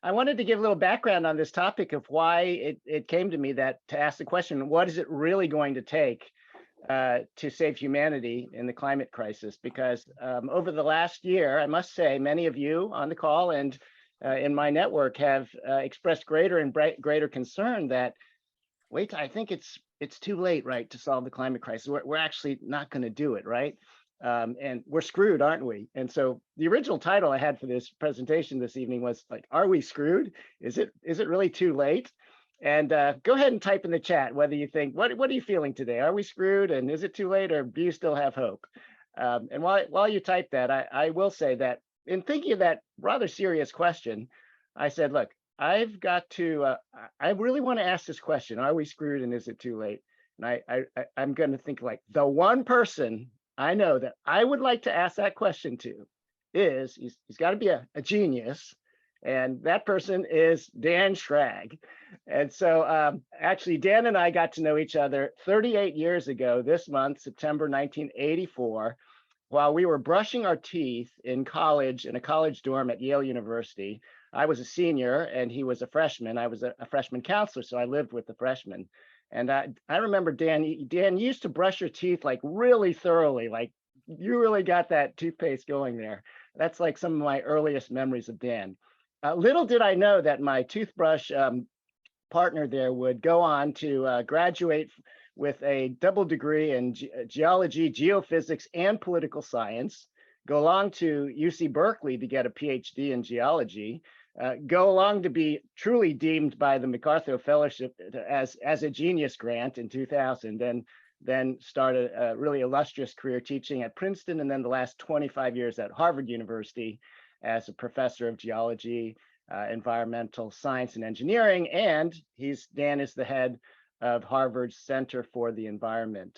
I wanted to give a little background on this topic of why it came to me that to ask the question, what is it really going to take to save humanity in the climate crisis? Because over the last year, I must say, many of you on the call and in my network have expressed greater and greater concern that, wait, I think it's too late, right, to solve the climate crisis. We're actually not going to do it, right? And we're screwed, aren't we? And so the original title I had for this presentation this evening was like, "Are we screwed? Is it really too late?" And go ahead and type in the chat whether you think, what are you feeling today? Are we screwed? And is it too late, or do you still have hope? And while you type that, I will say that in thinking of that rather serious question, I said, look, I've got to. I really want to ask this question: Are we screwed? And is it too late? And I'm going to think like the one person I know that I would like to ask that question to is he's got to be a genius, and that person is Dan Schrag. And so actually, Dan and I got to know each other 38 years ago this month, September 1984, while we were brushing our teeth in college, in a college dorm at Yale University. I was a senior and he was a freshman. I was a freshman counselor, so I lived with the freshmen. And I remember Dan used to brush your teeth like really thoroughly, like you really got that toothpaste going there. That's like some of my earliest memories of Dan. Little did I know that my toothbrush partner there would go on to graduate with a double degree in geology, geophysics, and political science, go along to UC Berkeley to get a PhD in geology, go along to be truly deemed by the MacArthur Fellowship as a genius grant in 2000, and then started a really illustrious career teaching at Princeton, and then the last 25 years at Harvard University as a professor of geology, environmental science and engineering, and Dan is the head of Harvard's Center for the Environment.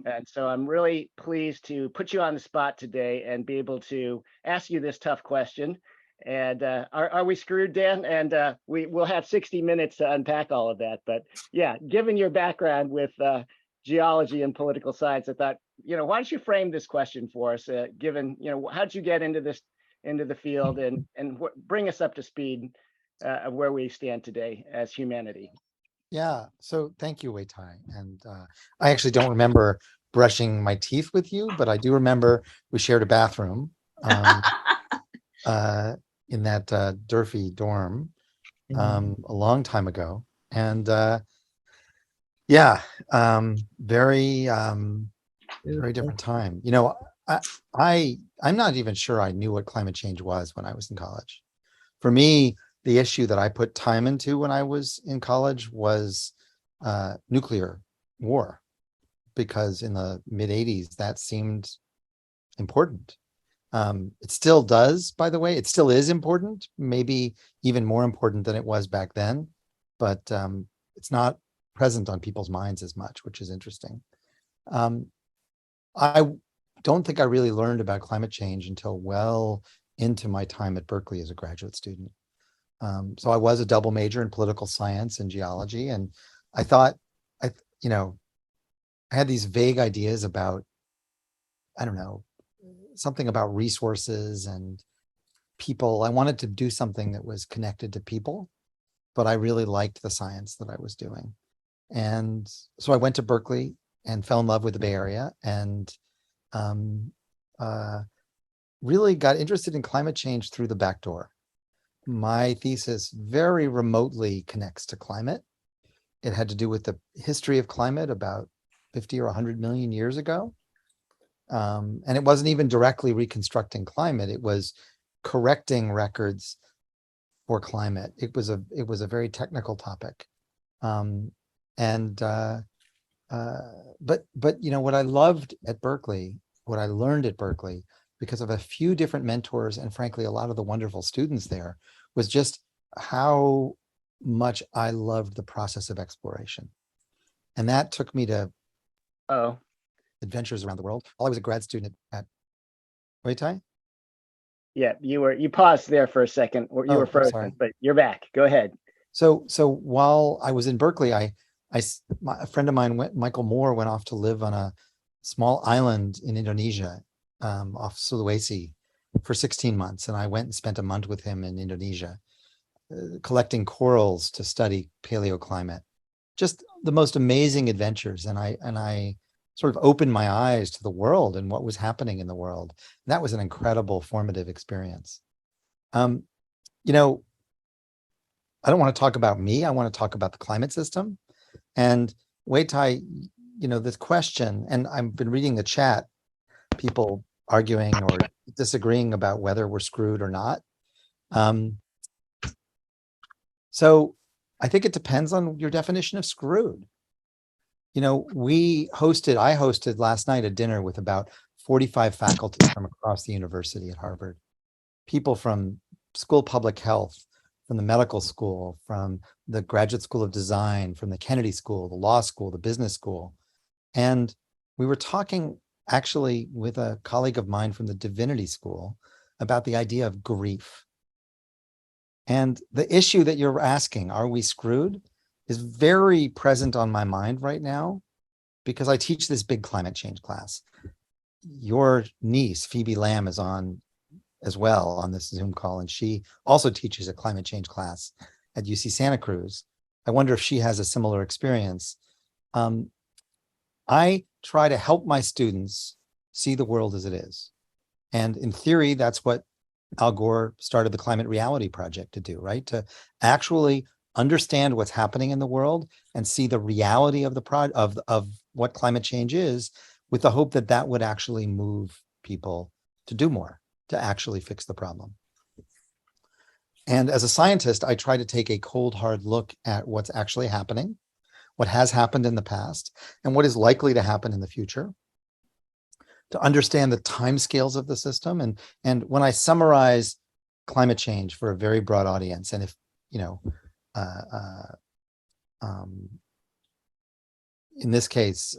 And so I'm really pleased to put you on the spot today and be able to ask you this tough question. And are we screwed, Dan? And we'll have 60 minutes to unpack all of that. But yeah, given your background with geology and political science, I thought, why don't you frame this question for us? Given, how'd you get into the field, and bring us up to speed of where we stand today as humanity? Yeah, so thank you, Wei-Tai. And I actually don't remember brushing my teeth with you, but I do remember we shared a bathroom in that Durfee dorm a long time ago. And very different time. I'm not even sure I knew what climate change was when I was in college. For me, the issue that I put time into when I was in college was nuclear war, because in the mid 80s, that seemed important. It still does, by the way. It still is important, maybe even more important than it was back then, but it's not present on people's minds as much, which is interesting. I don't think I really learned about climate change until well into my time at Berkeley as a graduate student. So I was a double major in political science and geology, and I thought, I had these vague ideas about, I don't know, something about resources and people. I wanted to do something that was connected to people, but I really liked the science that I was doing. And so I went to Berkeley and fell in love with the Bay Area, and really got interested in climate change through the back door. My thesis very remotely connects to climate. It had to do with the history of climate about 50 or 100 million years ago. And it wasn't even directly reconstructing climate. It was correcting records for climate. It was a very technical topic. But what I loved at Berkeley, what I learned at Berkeley, because of a few different mentors and frankly, a lot of the wonderful students there, was just how much I loved the process of exploration. And that took me to adventures around the world. While I was a grad student at Wei-Tai? Yeah, you paused there for a second, or you were frozen, but you're back. Go ahead. So while I was in Berkeley, a friend of mine, Michael Moore, went off to live on a small island in Indonesia, off Sulawesi, for 16 months. And I went and spent a month with him in Indonesia. collecting corals to study paleoclimate. Just the most amazing adventures. And I sort of opened my eyes to the world and what was happening in the world. And that was an incredible formative experience. You know, I don't want to talk about me. I want to talk about the climate system. And Wei-Tai, you know, this question, and I've been reading the chat, people arguing or disagreeing about whether we're screwed or not. So I think it depends on your definition of screwed. You know, I hosted last night a dinner with about 45 faculty from across the university at Harvard, people from School of Public Health, from the medical school, from the Graduate School of Design, from the Kennedy School, the law school, the business school. And we were talking actually with a colleague of mine from the Divinity School about the idea of grief. And the issue that you're asking, are we screwed, is very present on my mind right now because I teach this big climate change class. Your niece, Phoebe Lamb, is on as well on this Zoom call, and she also teaches a climate change class at UC Santa Cruz. I wonder if she has a similar experience. I try to help my students see the world as it is. And in theory, that's what Al Gore started the Climate Reality Project to do, right? To actually understand what's happening in the world and see the reality of of what climate change is, with the hope that that would actually move people to do more, to actually fix the problem. And as a scientist, I try to take a cold, hard look at what's actually happening, what has happened in the past, and what is likely to happen in the future, to understand the timescales of the system. And when I summarize climate change for a very broad audience, and if, you know, in this case,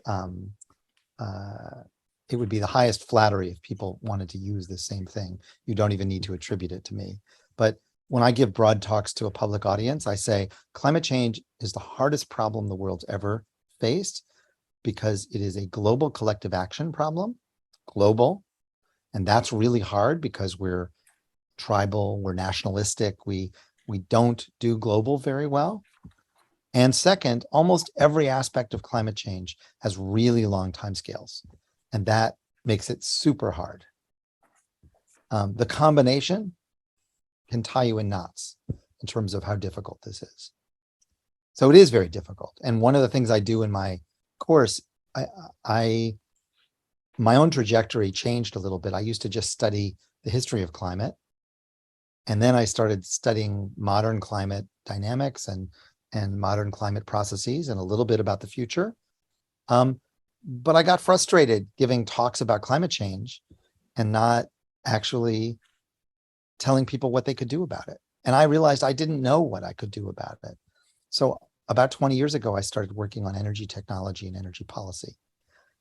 it would be the highest flattery if people wanted to use the same thing. You don't even need to attribute it to me. But when I give broad talks to a public audience, I say climate change is the hardest problem the world's ever faced because it is a global collective action problem, global. And that's really hard because we're tribal, we're nationalistic, we don't do global very well. And second, almost every aspect of climate change has really long timescales, and that makes it super hard. The combination can tie you in knots in terms of how difficult this is. So it is very difficult. And one of the things I do in my course, my own trajectory changed a little bit. I used to just study the history of climate. And then I started studying modern climate dynamics and modern climate processes and a little bit about the future. But I got frustrated giving talks about climate change and not actually telling people what they could do about it. And I realized I didn't know what I could do about it. So about 20 years ago, I started working on energy technology and energy policy.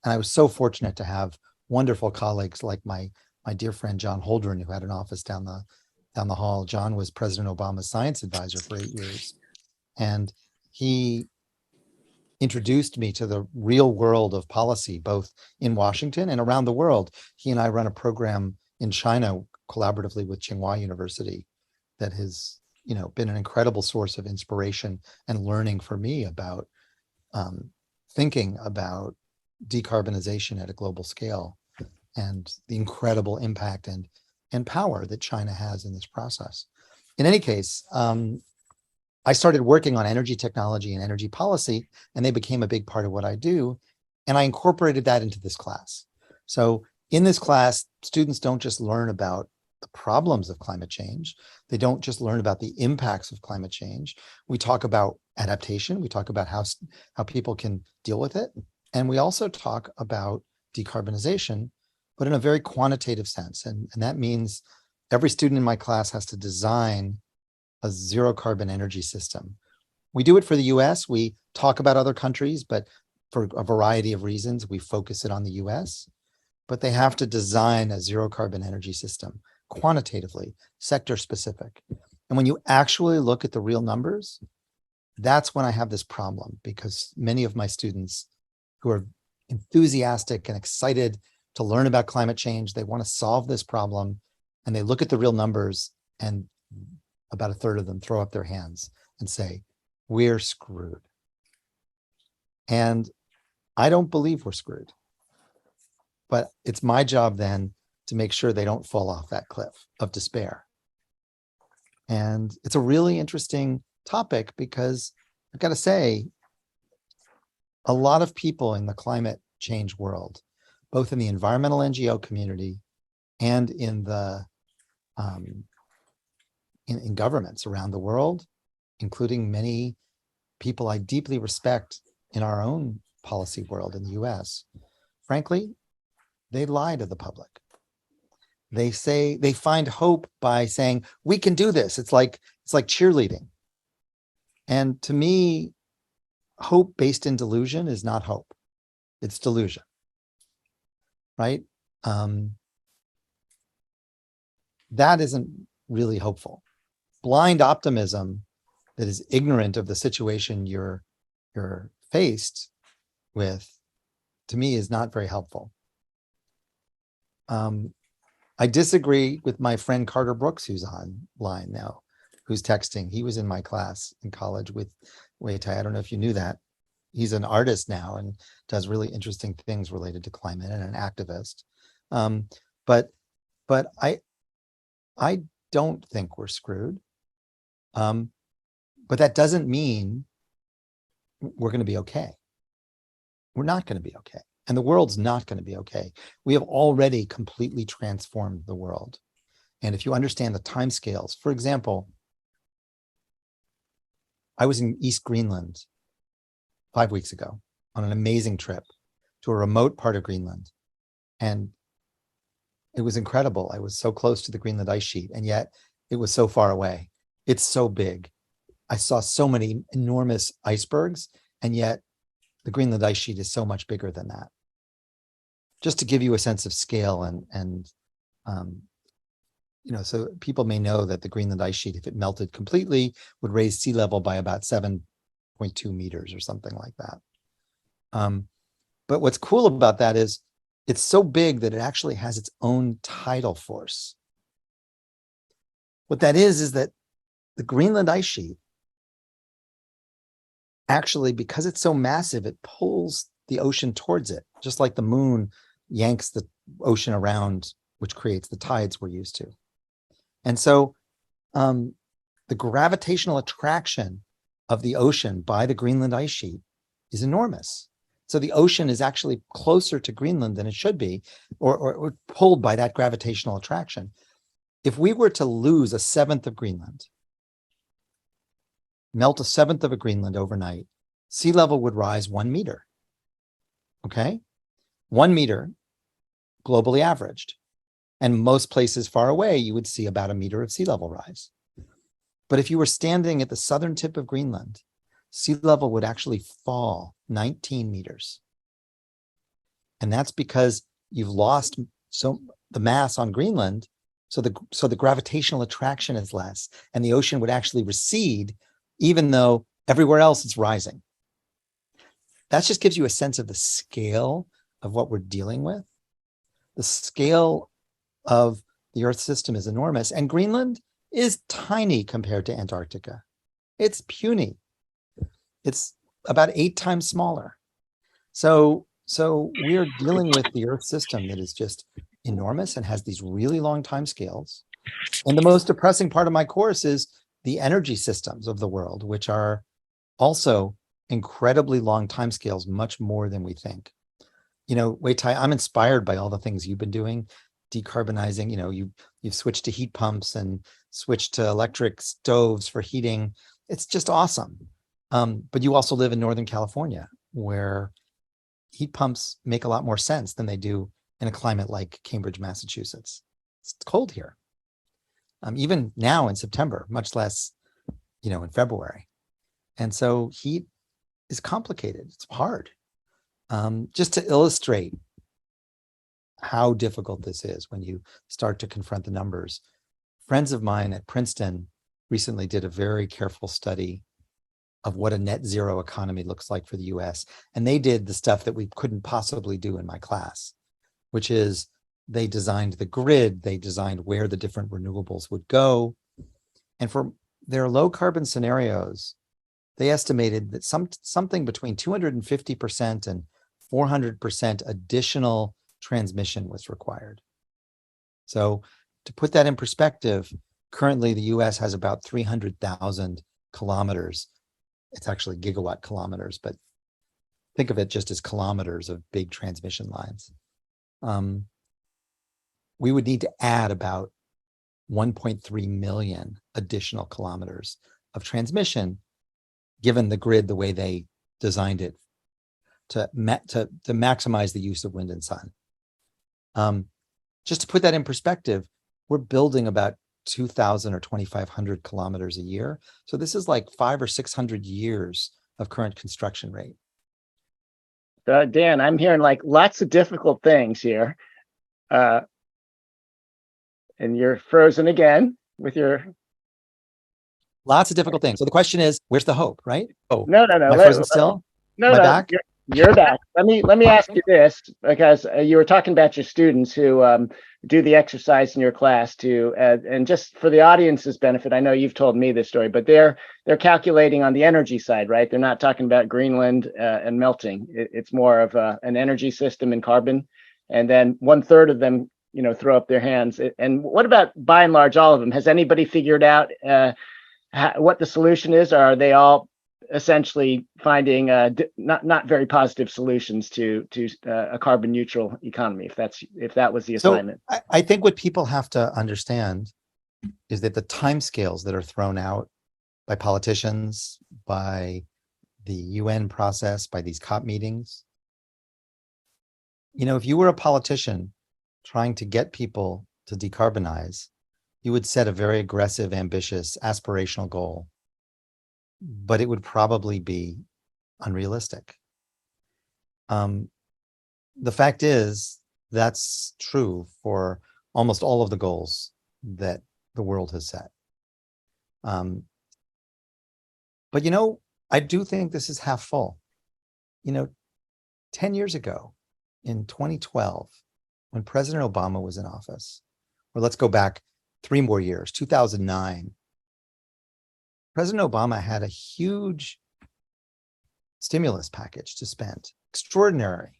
And I was so fortunate to have wonderful colleagues like my dear friend, John Holdren, who had an office down the hall. John was President Obama's science advisor for 8 years. And he introduced me to the real world of policy, both in Washington and around the world. He and I run a program in China collaboratively with Tsinghua University that has, you know, been an incredible source of inspiration and learning for me about thinking about decarbonization at a global scale and the incredible impact and power that China has in this process. In any case, I started working on energy technology and energy policy, and they became a big part of what I do. And I incorporated that into this class. So in this class, students don't just learn about the problems of climate change. They don't just learn about the impacts of climate change. We talk about adaptation. We talk about how people can deal with it. And we also talk about decarbonization, but in a very quantitative sense. And that means every student in my class has to design a zero carbon energy system. We do it for the US. We talk about other countries, but for a variety of reasons, we focus it on the US. But they have to design a zero carbon energy system quantitatively, sector specific. And when you actually look at the real numbers, that's when I have this problem, because many of my students who are enthusiastic and excited to learn about climate change, they want to solve this problem, and they look at the real numbers and about a third of them throw up their hands and say, we're screwed. And I don't believe we're screwed. But it's my job then to make sure they don't fall off that cliff of despair. And it's a really interesting topic because I've got to say, a lot of people in the climate change world, both in the environmental NGO community and in the in governments around the world, including many people I deeply respect in our own policy world in the US, frankly, they lie to the public. They say they find hope by saying, we can do this. It's like cheerleading. And to me, hope based in delusion is not hope. It's delusion, right? That isn't really hopeful. Blind optimism that is ignorant of the situation you're faced with, to me, is not very helpful. I disagree with my friend Carter Brooks, who's online now, who's texting. He was in my class in college with Wei-Tai. I don't know if you knew that. He's an artist now and does really interesting things related to climate and an activist. But I don't think we're screwed. But that doesn't mean we're going to be okay. We're not going to be okay. And the world's not going to be okay. We have already completely transformed the world. And if you understand the timescales, for example, I was in East Greenland 5 weeks ago on an amazing trip to a remote part of Greenland. And it was incredible. I was so close to the Greenland ice sheet, and yet it was so far away. It's so big. I saw so many enormous icebergs, and yet the Greenland ice sheet is so much bigger than that. Just to give you a sense of scale and you know, so people may know that the Greenland ice sheet, if it melted completely, would raise sea level by about 7.2 meters or something like that. But what's cool about that is it's so big that it actually has its own tidal force. What that is that the Greenland ice sheet actually, because it's so massive, it pulls the ocean towards it, just like the moon yanks the ocean around, which creates the tides we're used to. And so the gravitational attraction of the ocean by the Greenland ice sheet is enormous. So the ocean is actually closer to Greenland than it should be, or pulled by that gravitational attraction. If we were to lose a seventh of Greenland, melt a seventh of a Greenland overnight, sea level would rise 1 meter. Okay? 1 meter globally averaged. And most places far away, you would see about 1 meter of sea level rise. But if you were standing at the southern tip of Greenland, sea level would actually fall 19 meters. And that's because you've lost the mass on Greenland. So the gravitational attraction is less, and the ocean would actually recede, even though everywhere else it's rising. That just gives you a sense of the scale of what we're dealing with. The scale of the Earth system is enormous, and Greenland is tiny compared to Antarctica. It's puny. It's about 8 times smaller. So we're dealing with the Earth system that is just enormous and has these really long time scales. And the most depressing part of my course is the energy systems of the world, which are also incredibly long time scales, much more than we think. You know, Wei-Tai, I'm inspired by all the things you've been doing, decarbonizing. You know, you've switched to heat pumps and switched to electric stoves for heating. It's just awesome. But you also live in Northern California, where heat pumps make a lot more sense than they do in a climate like Cambridge, Massachusetts. It's cold here. Even now in September, much less, you know, in February. And so heat is complicated. It's hard. Just to illustrate how difficult this is when you start to confront the numbers, friends of mine at Princeton recently did a very careful study of what a net zero economy looks like for the US. And they did the stuff that we couldn't possibly do in my class, which is they designed the grid, they designed where the different renewables would go. And for their low carbon scenarios, they estimated that something between 250% and 400% additional transmission was required. So to put that in perspective, currently the US has about 300,000 kilometers. It's actually gigawatt kilometers, but think of it just as kilometers of big transmission lines. We would need to add about 1.3 million additional kilometers of transmission, given the grid the way they designed it to maximize the use of wind and sun. Just to put that in perspective, we're building about 2,000 or 2,500 kilometers a year. So this is like 500 or 600 years of current construction rate. Dan, I'm hearing like lots of difficult things here. And you're frozen again with your... Lots of difficult things. So the question is, where's the hope, right? Oh, No. am I frozen still? No, Am I back? You're back. Let me ask you this, because you were talking about your students who do the exercise in your class to, and just for the audience's benefit, I know you've told me this story, but they're calculating on the energy side, right? They're not talking about Greenland and melting. It's more of an energy system and carbon, and then 1/3 of them, throw up their hands. And what about by and large all of them? Has anybody figured out what the solution is, or are they all essentially finding not very positive solutions to a carbon neutral economy, if that was the assignment? So I think what people have to understand is that the timescales that are thrown out by politicians, by the UN process, by these COP meetings, if you were a politician trying to get people to decarbonize, you would set a very aggressive, ambitious, aspirational goal, but it would probably be unrealistic. The fact is, that's true for almost all of the goals that the world has set. But I do think this is half full. 10 years ago, in 2012, when President Obama was in office, or let's go back 3 more years, 2009, President Obama had a huge stimulus package to spend, extraordinary.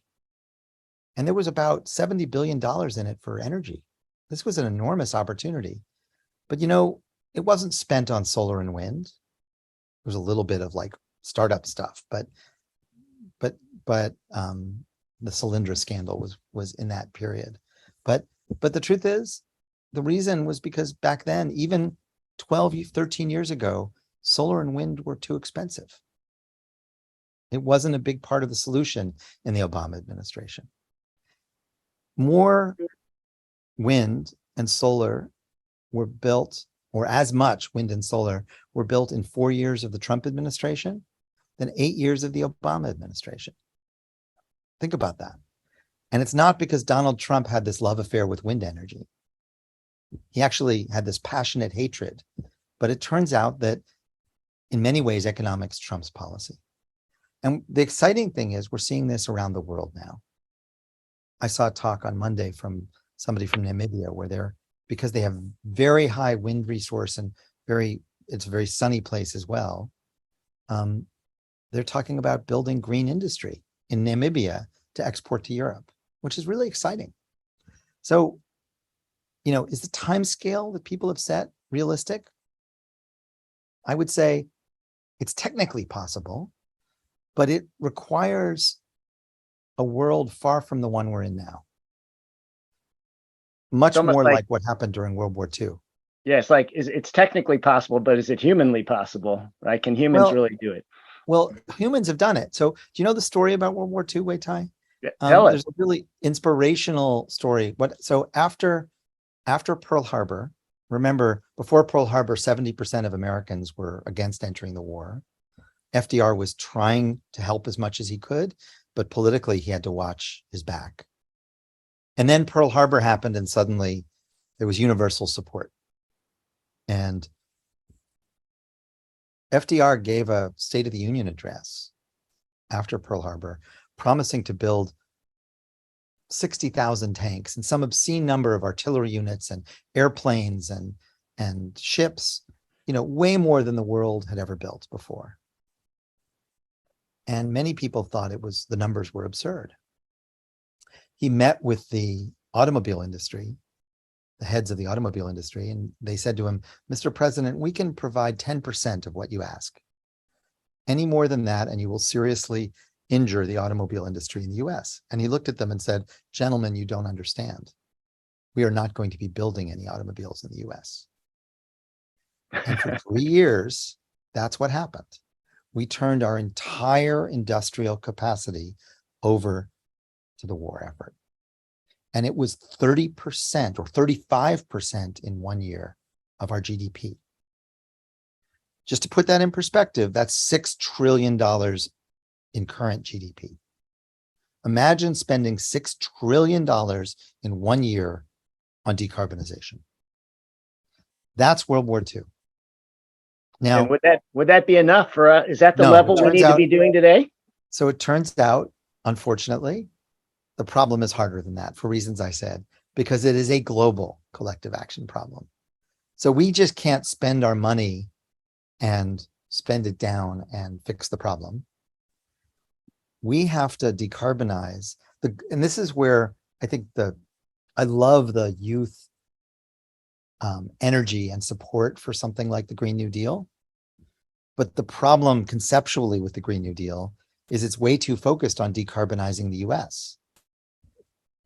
And there was about $70 billion in it for energy. This was an enormous opportunity. But it wasn't spent on solar and wind. There was a little bit of like startup stuff, but the Solyndra scandal was in that period. But the truth is, the reason was because back then, even 12, 13 years ago, solar and wind were too expensive. It wasn't a big part of the solution in the Obama administration. More wind and solar were built, or as much wind and solar were built in 4 years of the Trump administration than 8 years of the Obama administration. Think about that. And it's not because Donald Trump had this love affair with wind energy. He actually had this passionate hatred. But it turns out that in many ways, economics trumps policy. And the exciting thing is we're seeing this around the world now. I saw a talk on Monday from somebody from Namibia where because they have very high wind resource and it's a very sunny place as well. They're talking about building green industry in Namibia to export to Europe, which is really exciting. So, is the time scale that people have set realistic? I would say it's technically possible, but it requires a world far from the one we're in now. Much more like what happened during World War II. Yeah, it's technically possible, but is it humanly possible? Right? Can humans really do it? Well, humans have done it. So do you know the story about World War II, Wei-Tai? Yeah, tell us. There's a really inspirational story. So after Pearl Harbor, remember, before Pearl Harbor, 70% of Americans were against entering the war. FDR was trying to help as much as he could, but politically he had to watch his back. And then Pearl Harbor happened, and suddenly there was universal support. And FDR gave a State of the Union address after Pearl Harbor, promising to build 60,000 tanks and some obscene number of artillery units and airplanes and ships. way more than the world had ever built before. And many people thought the numbers were absurd. He met with the automobile industry, the heads of the automobile industry, and they said to him, Mr. President, we can provide 10% of what you ask. Any more than that, and you will seriously injure the automobile industry in the US. And he looked at them and said, gentlemen, you don't understand. We are not going to be building any automobiles in the US. And for 3 years, that's what happened. We turned our entire industrial capacity over to the war effort. And it was 30% or 35% in 1 year of our GDP. Just to put that in perspective, that's $6 trillion in current GDP. Imagine spending $6 trillion in 1 year on decarbonization. That's World War II. Now, and would that be enough for is that the No, level it we turns need to out- be doing today? So it turns out, unfortunately, the problem is harder than that for reasons I said, because it is a global collective action problem. So we just can't spend our money and spend it down and fix the problem. We have to decarbonize and this is where I think I love the youth energy and support for something like the Green New Deal. But the problem conceptually with the Green New Deal is it's way too focused on decarbonizing the US.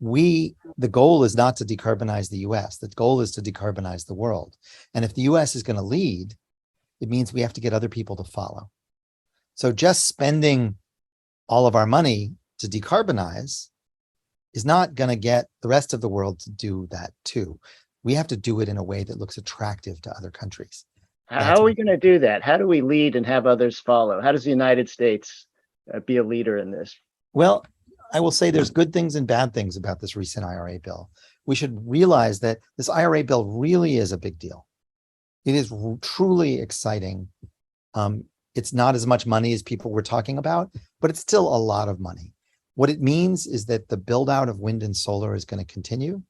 The goal is not to decarbonize the US. The goal is to decarbonize the world. And if the US is going to lead, it means we have to get other people to follow. So just spending all of our money to decarbonize is not going to get the rest of the world to do that too. We have to do it in a way that looks attractive to other countries. How are we going to do that? How do we lead and have others follow? How does the United States be a leader in this? Well, I will say there's good things and bad things about this recent IRA bill. We should realize that this IRA bill really is a big deal. It is truly exciting. It's not as much money as people were talking about, but it's still a lot of money. What it means is that the build out of wind and solar is going to continue.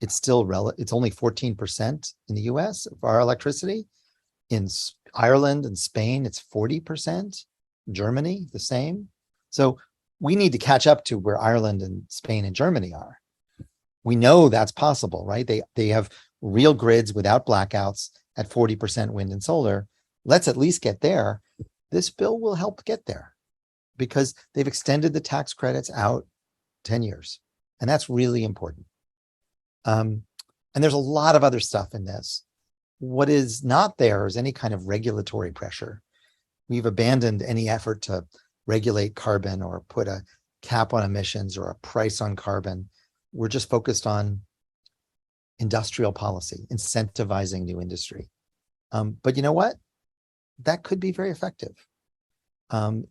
It's still it's only 14% in the US of our electricity. In Ireland and Spain, it's 40%. Germany, the same. So we need to catch up to where Ireland and Spain and Germany are. We know that's possible, right? They have real grids without blackouts at 40% wind and solar. Let's at least get there. This bill will help get there because they've extended the tax credits out 10 years. And that's really important. And there's a lot of other stuff in this. What is not there is any kind of regulatory pressure. We've abandoned any effort to regulate carbon or put a cap on emissions or a price on carbon. We're just focused on industrial policy, incentivizing new industry. But you know what? That could be very effective.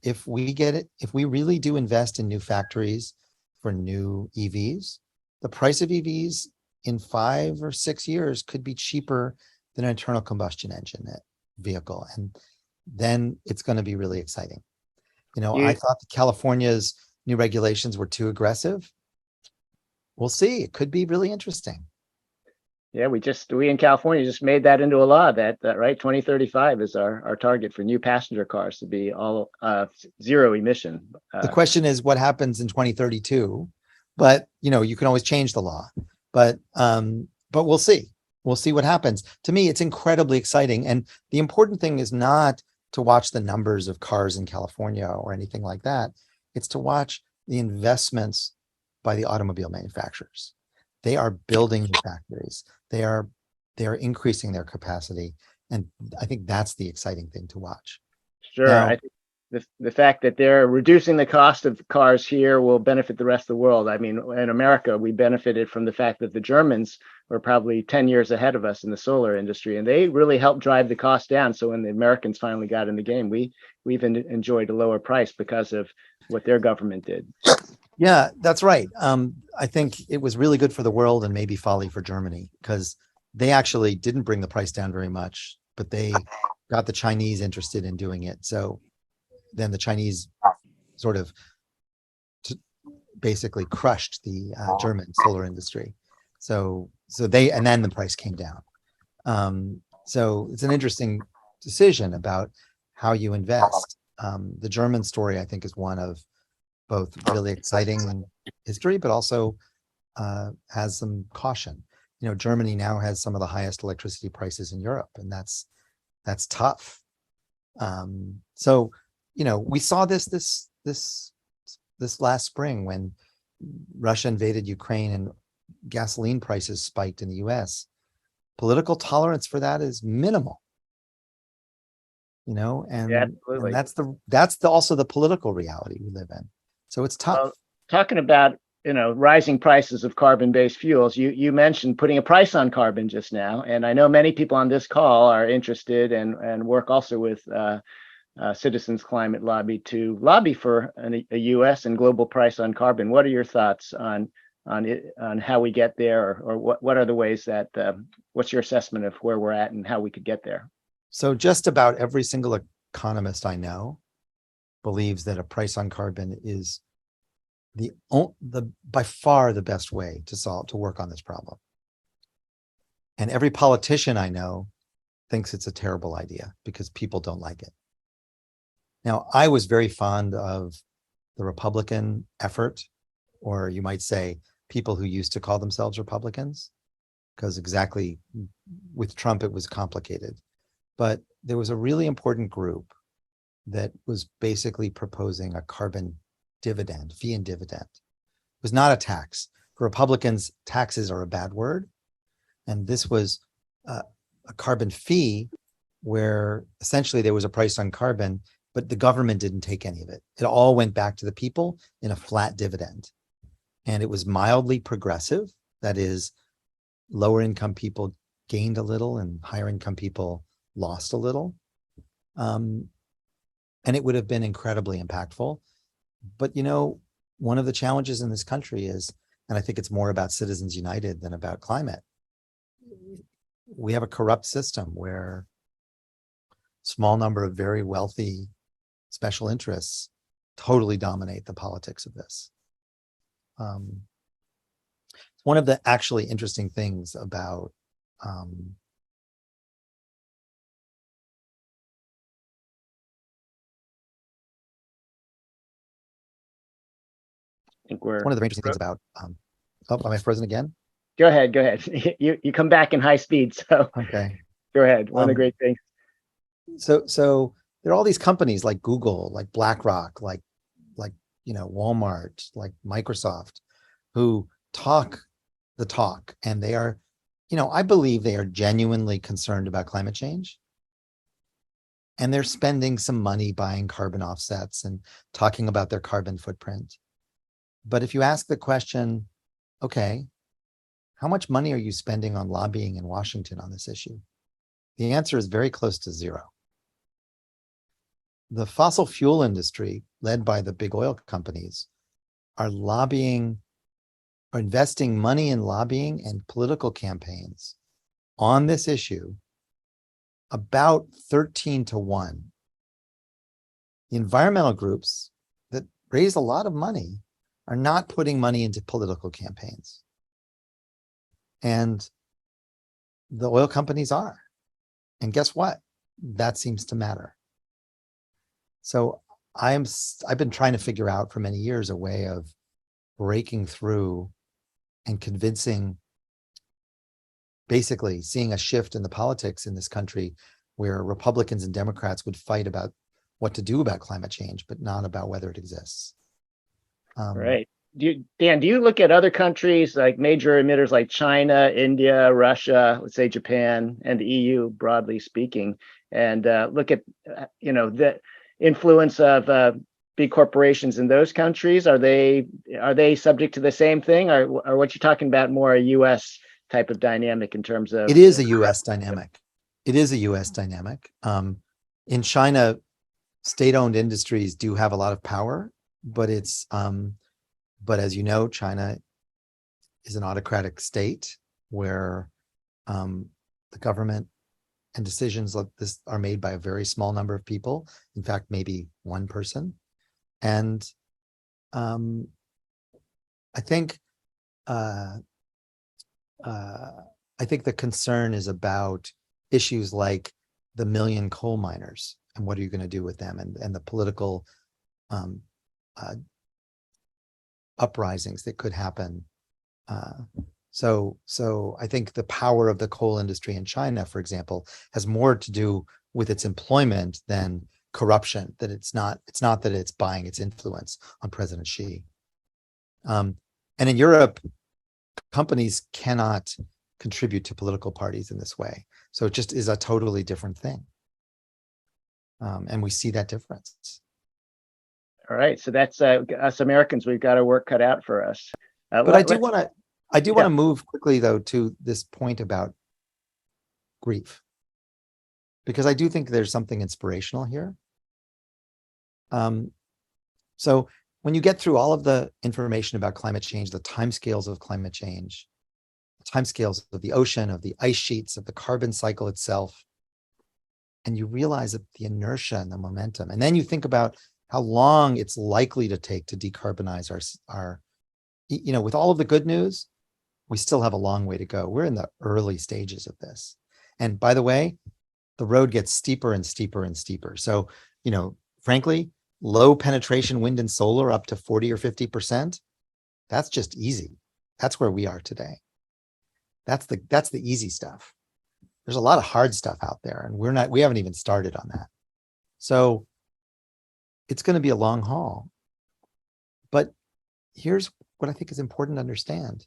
If we really do invest in new factories for new EVs, the price of EVs in 5 or 6 years could be cheaper than an internal combustion engine vehicle. And then it's going to be really exciting. I thought that California's new regulations were too aggressive. We'll see. It could be really interesting. Yeah, we in California just made that into a law that right, 2035 is our target for new passenger cars to be all zero emission. The question is what happens in 2032, but you can always change the law. But we'll see. We'll see what happens. To me, it's incredibly exciting. And the important thing is not to watch the numbers of cars in California or anything like that. It's to watch the investments by the automobile manufacturers. They are building new factories. They are increasing their capacity. And I think that's the exciting thing to watch. Sure. Now, I think the fact that they're reducing the cost of cars here will benefit the rest of the world. I mean, in America, we benefited from the fact that the Germans were probably 10 years ahead of us in the solar industry, and they really helped drive the cost down. So when the Americans finally got in the game, we've enjoyed a lower price because of what their government did. Yeah, that's right. I think it was really good for the world and maybe folly for Germany because they actually didn't bring the price down very much, but they got the Chinese interested in doing it. So then the Chinese sort of basically crushed the German solar industry. So and then the price came down. So it's an interesting decision about how you invest. The German story, I think, is one of both really exciting history, but also has some caution. You know, Germany now has some of the highest electricity prices in Europe, and that's tough. So, you know, we saw this last spring when Russia invaded Ukraine and gasoline prices spiked in the US. Political tolerance for that is minimal, you know, Yeah, and absolutely. that's also the political reality we live in. So it's tough. Well, talking about, rising prices of carbon-based fuels, you mentioned putting a price on carbon just now, and I know many people on this call are interested and work also with Citizens Climate Lobby to lobby for a U.S. and global price on carbon. What are your thoughts on how we get there, or what are the ways that what's your assessment of where we're at and how we could get there? So just about every single economist I know believes that a price on carbon is the by far the best way to work on this problem. And every politician I know thinks it's a terrible idea because people don't like it. Now, I was very fond of the Republican effort, or you might say people who used to call themselves Republicans, because exactly with Trump, it was complicated. But there was a really important group that was basically proposing a carbon dividend, fee and dividend. It was not a tax. For Republicans, taxes are a bad word. And this was a carbon fee where essentially there was a price on carbon, but the government didn't take any of it. It all went back to the people in a flat dividend. And it was mildly progressive. That is, lower income people gained a little and higher income people lost a little. And it would have been incredibly impactful. But, you know, one of the challenges in this country is, and I think it's more about Citizens United than about climate, we have a corrupt system where small number of very wealthy special interests totally dominate the politics of this. One of the actually interesting things about I think we're one of the interesting things about oh, am I frozen again? Go ahead, go ahead. You come back in high speed, so Okay. go ahead. One of the great things. So there are all these companies like Google, like BlackRock, like Walmart, like Microsoft, who talk the talk, and they are, I believe they are genuinely concerned about climate change, and they're spending some money buying carbon offsets and talking about their carbon footprint. But if you ask the question, okay, how much money are you spending on lobbying in Washington on this issue? The answer is very close to zero. The fossil fuel industry, led by the big oil companies, are lobbying or investing money in lobbying and political campaigns on this issue about 13-1. The environmental groups that raise a lot of money are not putting money into political campaigns. And the oil companies are. And guess what? That seems to matter. So I've been trying to figure out for many years a way of breaking through and convincing, basically seeing a shift in the politics in this country where Republicans and Democrats would fight about what to do about climate change, but not about whether it exists. Right. Dan, do you look at other countries like major emitters like China, India, Russia, let's say Japan, and the EU, broadly speaking, and look at the influence of big corporations in those countries? Are they subject to the same thing, or what you're talking about more a U.S. type of dynamic in terms of? It is a U.S. dynamic. It is a U.S. dynamic. In China, state-owned industries do have a lot of power, but but as you know, China is an autocratic state where the government and decisions like this are made by a very small number of people. In fact, maybe one person. And I think the concern is about issues like the million coal miners and what are you going to do with them, and the political um, uh, uprisings that could happen. So I think the power of the coal industry in China, for example, has more to do with its employment than corruption. That it's not that it's buying its influence on President Xi. And in Europe, companies cannot contribute to political parties in this way. So it just is a totally different thing. And we see that difference. All right, so that's us Americans. We've got our work cut out for us. But I do want to yeah. move quickly though to this point about grief, because I do think there's something inspirational here. So when you get through all of the information about climate change, the timescales of climate change, the timescales of the ocean, of the ice sheets, of the carbon cycle itself, and you realize that the inertia and the momentum, and then you think about how long it's likely to take to decarbonize our, with all of the good news, we still have a long way to go. We're in the early stages of this. And by the way, the road gets steeper and steeper and steeper. So, frankly, low penetration wind and solar up to 40 or 50%, that's just easy. That's where we are today. That's the easy stuff. There's a lot of hard stuff out there, and we haven't even started on that. So it's going to be a long haul. But here's what I think is important to understand.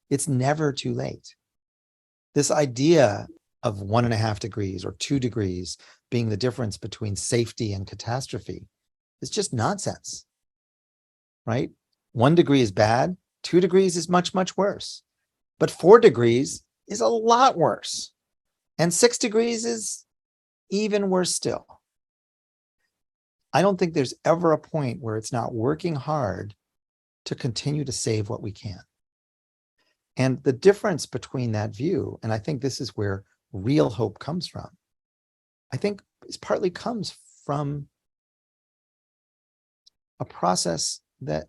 It's never too late. This idea of 1.5 degrees or 2 degrees being the difference between safety and catastrophe is just nonsense, right? 1 degree is bad. 2 degrees is much, much worse. But 4 degrees is a lot worse. And 6 degrees is even worse still. I don't think there's ever a point where it's not working hard to continue to save what we can. And the difference between that view, and I think this is where real hope comes from, I think it partly comes from a process that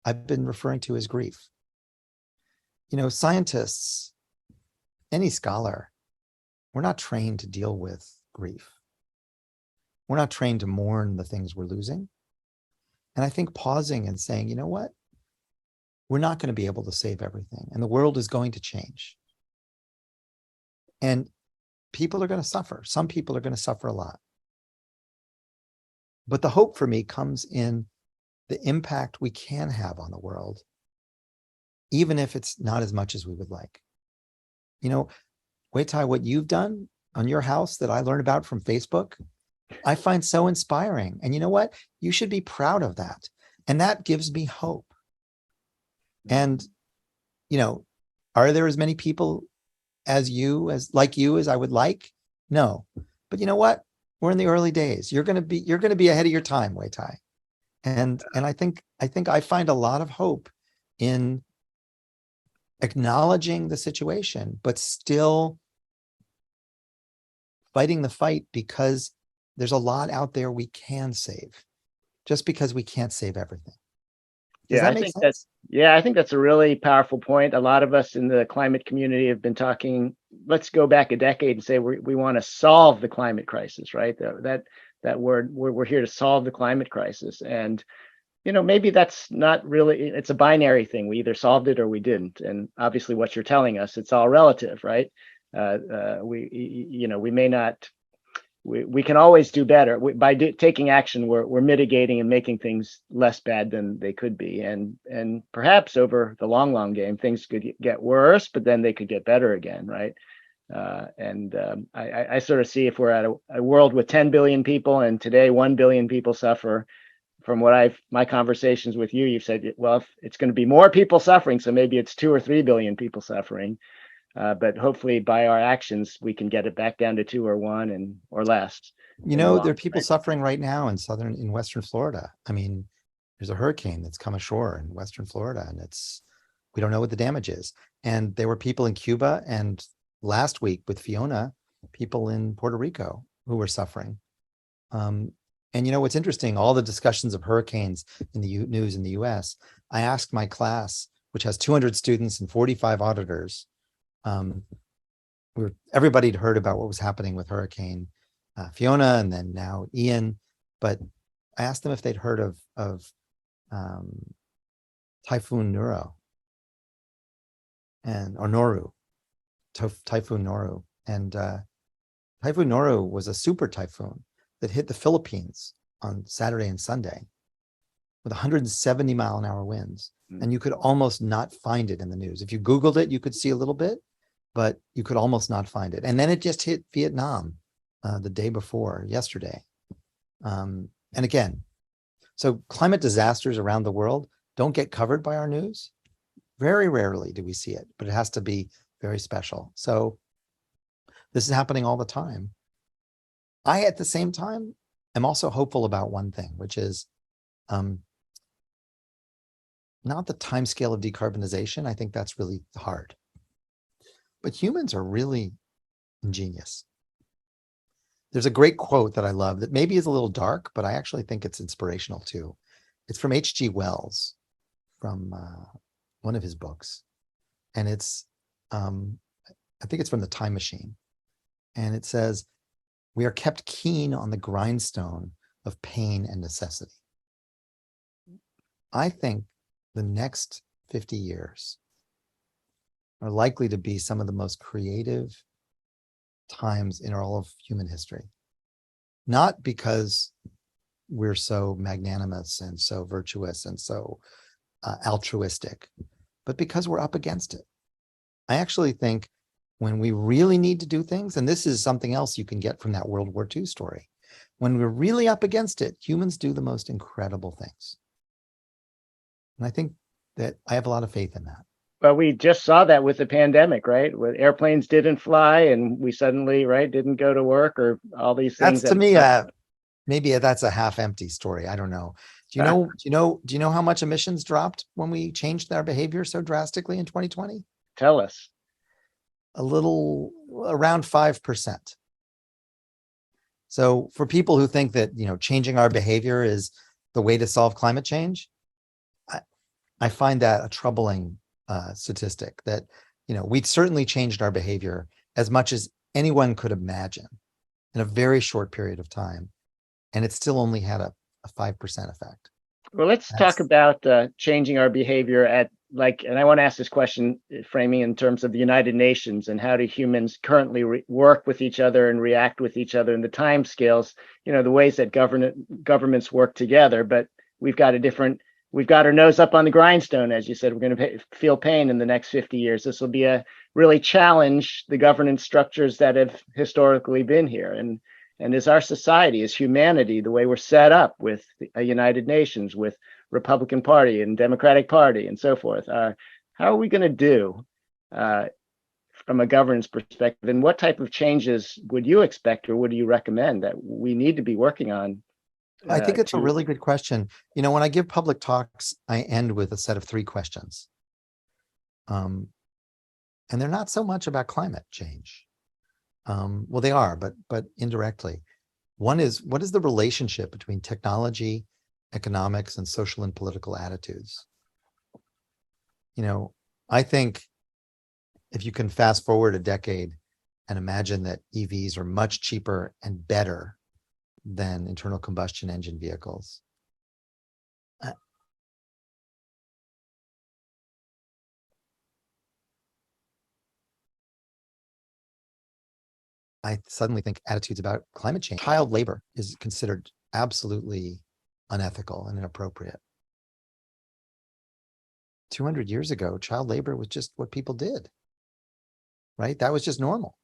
I've been referring to as grief. Scientists, any scholar, we're not trained to deal with grief. We're not trained to mourn the things we're losing. And I think pausing and saying, you know what? We're not going to be able to save everything, and the world is going to change. And people are going to suffer. Some people are going to suffer a lot. But the hope for me comes in the impact we can have on the world, even if it's not as much as we would like. Wei-Tai, what you've done on your house that I learned about from Facebook, I find so inspiring. And you know what? You should be proud of that. And that gives me hope. And, are there as many people as I would like? No. But you know what? We're in the early days. You're going to be ahead of your time, Wei-Tai. And I think I find a lot of hope in acknowledging the situation, but still fighting the fight, because there's a lot out there we can save, just because we can't save everything. Does that make sense? I think that's a really powerful point. A lot of us in the climate community have been talking, let's go back a decade and say we want to solve the climate crisis, right? That word, we're here to solve the climate crisis. And, maybe that's not really, it's a binary thing. We either solved it or we didn't. And obviously what you're telling us, it's all relative, right? We may not, we can always do better. By taking action, we're mitigating and making things less bad than they could be. And perhaps over the long game, things could get worse, but then they could get better again, right? I sort of see, if we're at a world with 10 billion people and today 1 billion people suffer, from my conversations with you, you've said, well, if it's going to be more people suffering, so maybe it's 2 or 3 billion people suffering. But hopefully by our actions, we can get it back down to 2 or 1 or less. There are people suffering right now in Western Florida. I mean, there's a hurricane that's come ashore in Western Florida, and we don't know what the damage is. And there were people in Cuba, and last week with Fiona, people in Puerto Rico who were suffering. And what's interesting, all the discussions of hurricanes in the news in the US, I asked my class, which has 200 students and 45 auditors, everybody'd heard about what was happening with Hurricane Fiona and then now Ian, but I asked them if they'd heard of Typhoon Nuro or Noru, Typhoon Noru. And Typhoon Noru was a super typhoon that hit the Philippines on Saturday and Sunday with 170-mile-an-hour winds. And you could almost not find it in the news. If you Googled it, you could see a little bit, but you could almost not find it. And then it just hit Vietnam the day before, yesterday. And again, so climate disasters around the world don't get covered by our news. Very rarely do we see it, but it has to be very special. So this is happening all the time. I, at the same time, am also hopeful about one thing, which is not the timescale of decarbonization. I think that's really hard. But humans are really ingenious. There's a great quote that I love that maybe is a little dark, but I actually think it's inspirational too. It's from H.G. Wells, from one of his books. And it's, I think it's from The Time Machine. And it says, "We are kept keen on the grindstone of pain and necessity." I think the next 50 years are likely to be some of the most creative times in all of human history. Not because we're so magnanimous and so virtuous and so altruistic, but because we're up against it. I actually think when we really need to do things, and this is something else you can get from that World War II story, when we're really up against it, humans do the most incredible things. And I think that I have a lot of faith in that. Well, we just saw that with the pandemic, right? Where airplanes didn't fly and we suddenly, right, didn't go to work, or all these things. That's, to me, maybe that's a half-empty story. I don't know. Do you know how much emissions dropped when we changed our behavior so drastically in 2020? Tell us. A little, around 5%. So for people who think that, changing our behavior is the way to solve climate change, I find that a troubling statistic, that, we'd certainly changed our behavior as much as anyone could imagine in a very short period of time. And it still only had a 5% effect. Well, let's talk about changing our behavior and I want to ask this question, framing in terms of the United Nations, and how do humans currently work with each other and react with each other, and the time scales, the ways that governments work together. But we've got our nose up on the grindstone, as you said. We're going to feel pain in the next 50 years. This will be really challenge the governance structures that have historically been here. And as our society, as humanity, the way we're set up with a United Nations, with Republican Party and Democratic Party and so forth, how are we going to do from a governance perspective? And what type of changes would you expect, or would you recommend that we need to be working on? I think it's a really good question. When I give public talks, I end with a set of 3 questions. And they're not so much about climate change. Well, they are, but indirectly. One is, what is the relationship between technology, economics, and social and political attitudes? I think if you can fast forward a decade and imagine that EVs are much cheaper and better than internal combustion engine vehicles, I suddenly think attitudes about climate change. Child labor is considered absolutely unethical and inappropriate. 200 years ago, child labor was just what people did, right? That was just normal.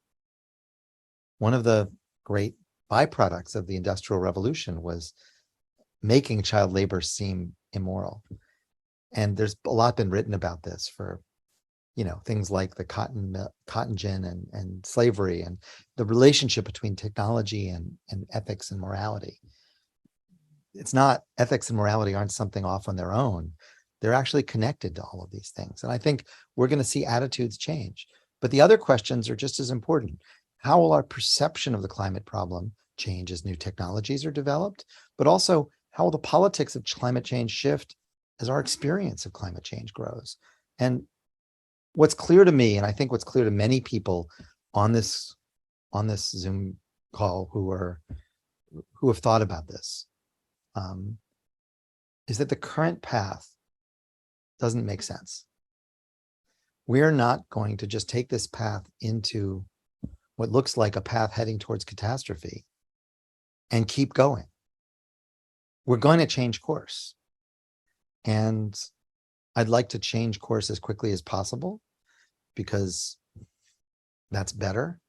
One of the great byproducts of the Industrial Revolution was making child labor seem immoral. And there's a lot been written about this for, things like the cotton gin and slavery, and the relationship between technology and ethics and morality. It's not, ethics and morality aren't something off on their own. They're actually connected to all of these things. And I think we're going to see attitudes change. But the other questions are just as important. How will our perception of the climate problem change as new technologies are developed? But also, how will the politics of climate change shift as our experience of climate change grows? And what's clear to me, and I think what's clear to many people on this Zoom call who have thought about this, is that the current path doesn't make sense. We're not going to just take this path into what looks like a path heading towards catastrophe and keep going. We're going to change course. And I'd like to change course as quickly as possible because that's better.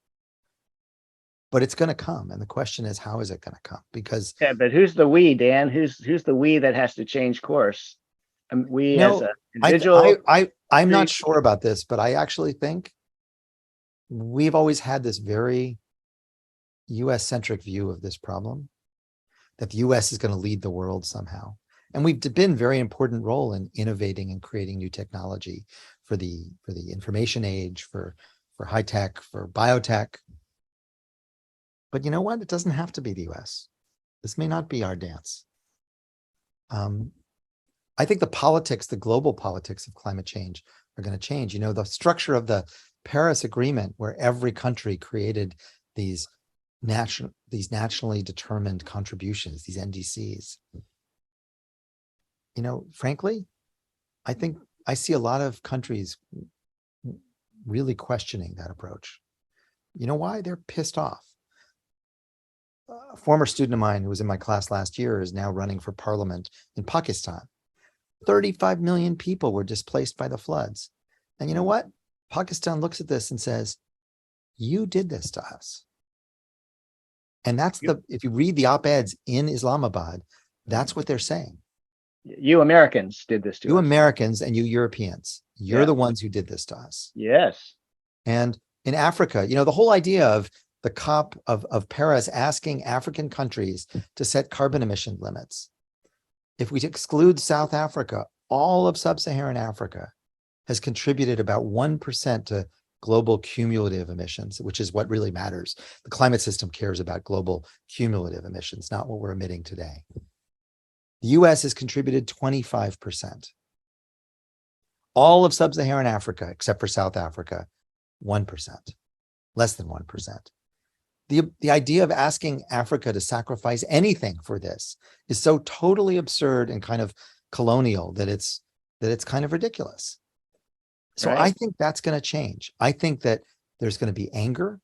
But it's going to come. And the question is, how is it going to come? Because Yeah, but who's the we, Dan? Who's the we that has to change course? We as an individual. I'm not sure about this, but I actually think we've always had this very US centric view of this problem, that the US is going to lead the world somehow. And we've been a very important role in innovating and creating new technology for the information age, for high tech, for biotech. But you know what? It doesn't have to be the US. This may not be our dance. I think the global politics of climate change are going to change. You know, the structure of the Paris Agreement, where every country created these nationally determined contributions, these NDCs. You know, frankly, I think I see a lot of countries really questioning that approach. You know why? They're pissed off. A former student of mine who was in my class last year is now running for parliament in Pakistan. 35 million people were displaced by the floods. And you know what? Pakistan looks at this and says, you did this to us. And that's if you read the op-eds in Islamabad, that's what they're saying. You Americans did this to us. You Americans and you Europeans, you're the ones who did this to us. Yes. And in Africa, you know, the whole idea of the COP of Paris asking African countries to set carbon emission limits. If we exclude South Africa, all of sub-Saharan Africa has contributed about 1% to global cumulative emissions, which is what really matters. The climate system cares about global cumulative emissions, not what we're emitting today. The US has contributed 25%. All of sub-Saharan Africa, except for South Africa, 1%, less than 1%. The idea of asking Africa to sacrifice anything for this is so totally absurd and kind of colonial that it's kind of ridiculous. So I think that's going to change. I think that there's going to be anger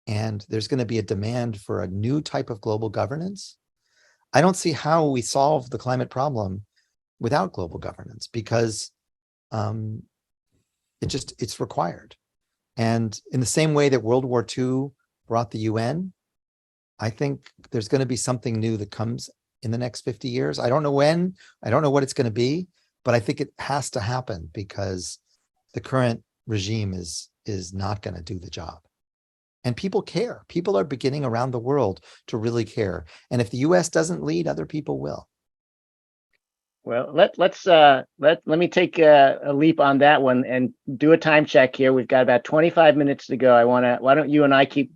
and there's going to be a demand for a new type of global governance. I don't see how we solve the climate problem without global governance because it's required. And in the same way that World War II brought the UN, I think there's going to be something new that comes in the next 50 years. I don't know when, I don't know what it's going to be, but I think it has to happen because the current regime is not going to do the job. And people care. People are beginning around the world to really care. And if the US doesn't lead, other people will. Well, let me take a leap on that one and do a time check here. We've got about 25 minutes to go. Why don't you and I keep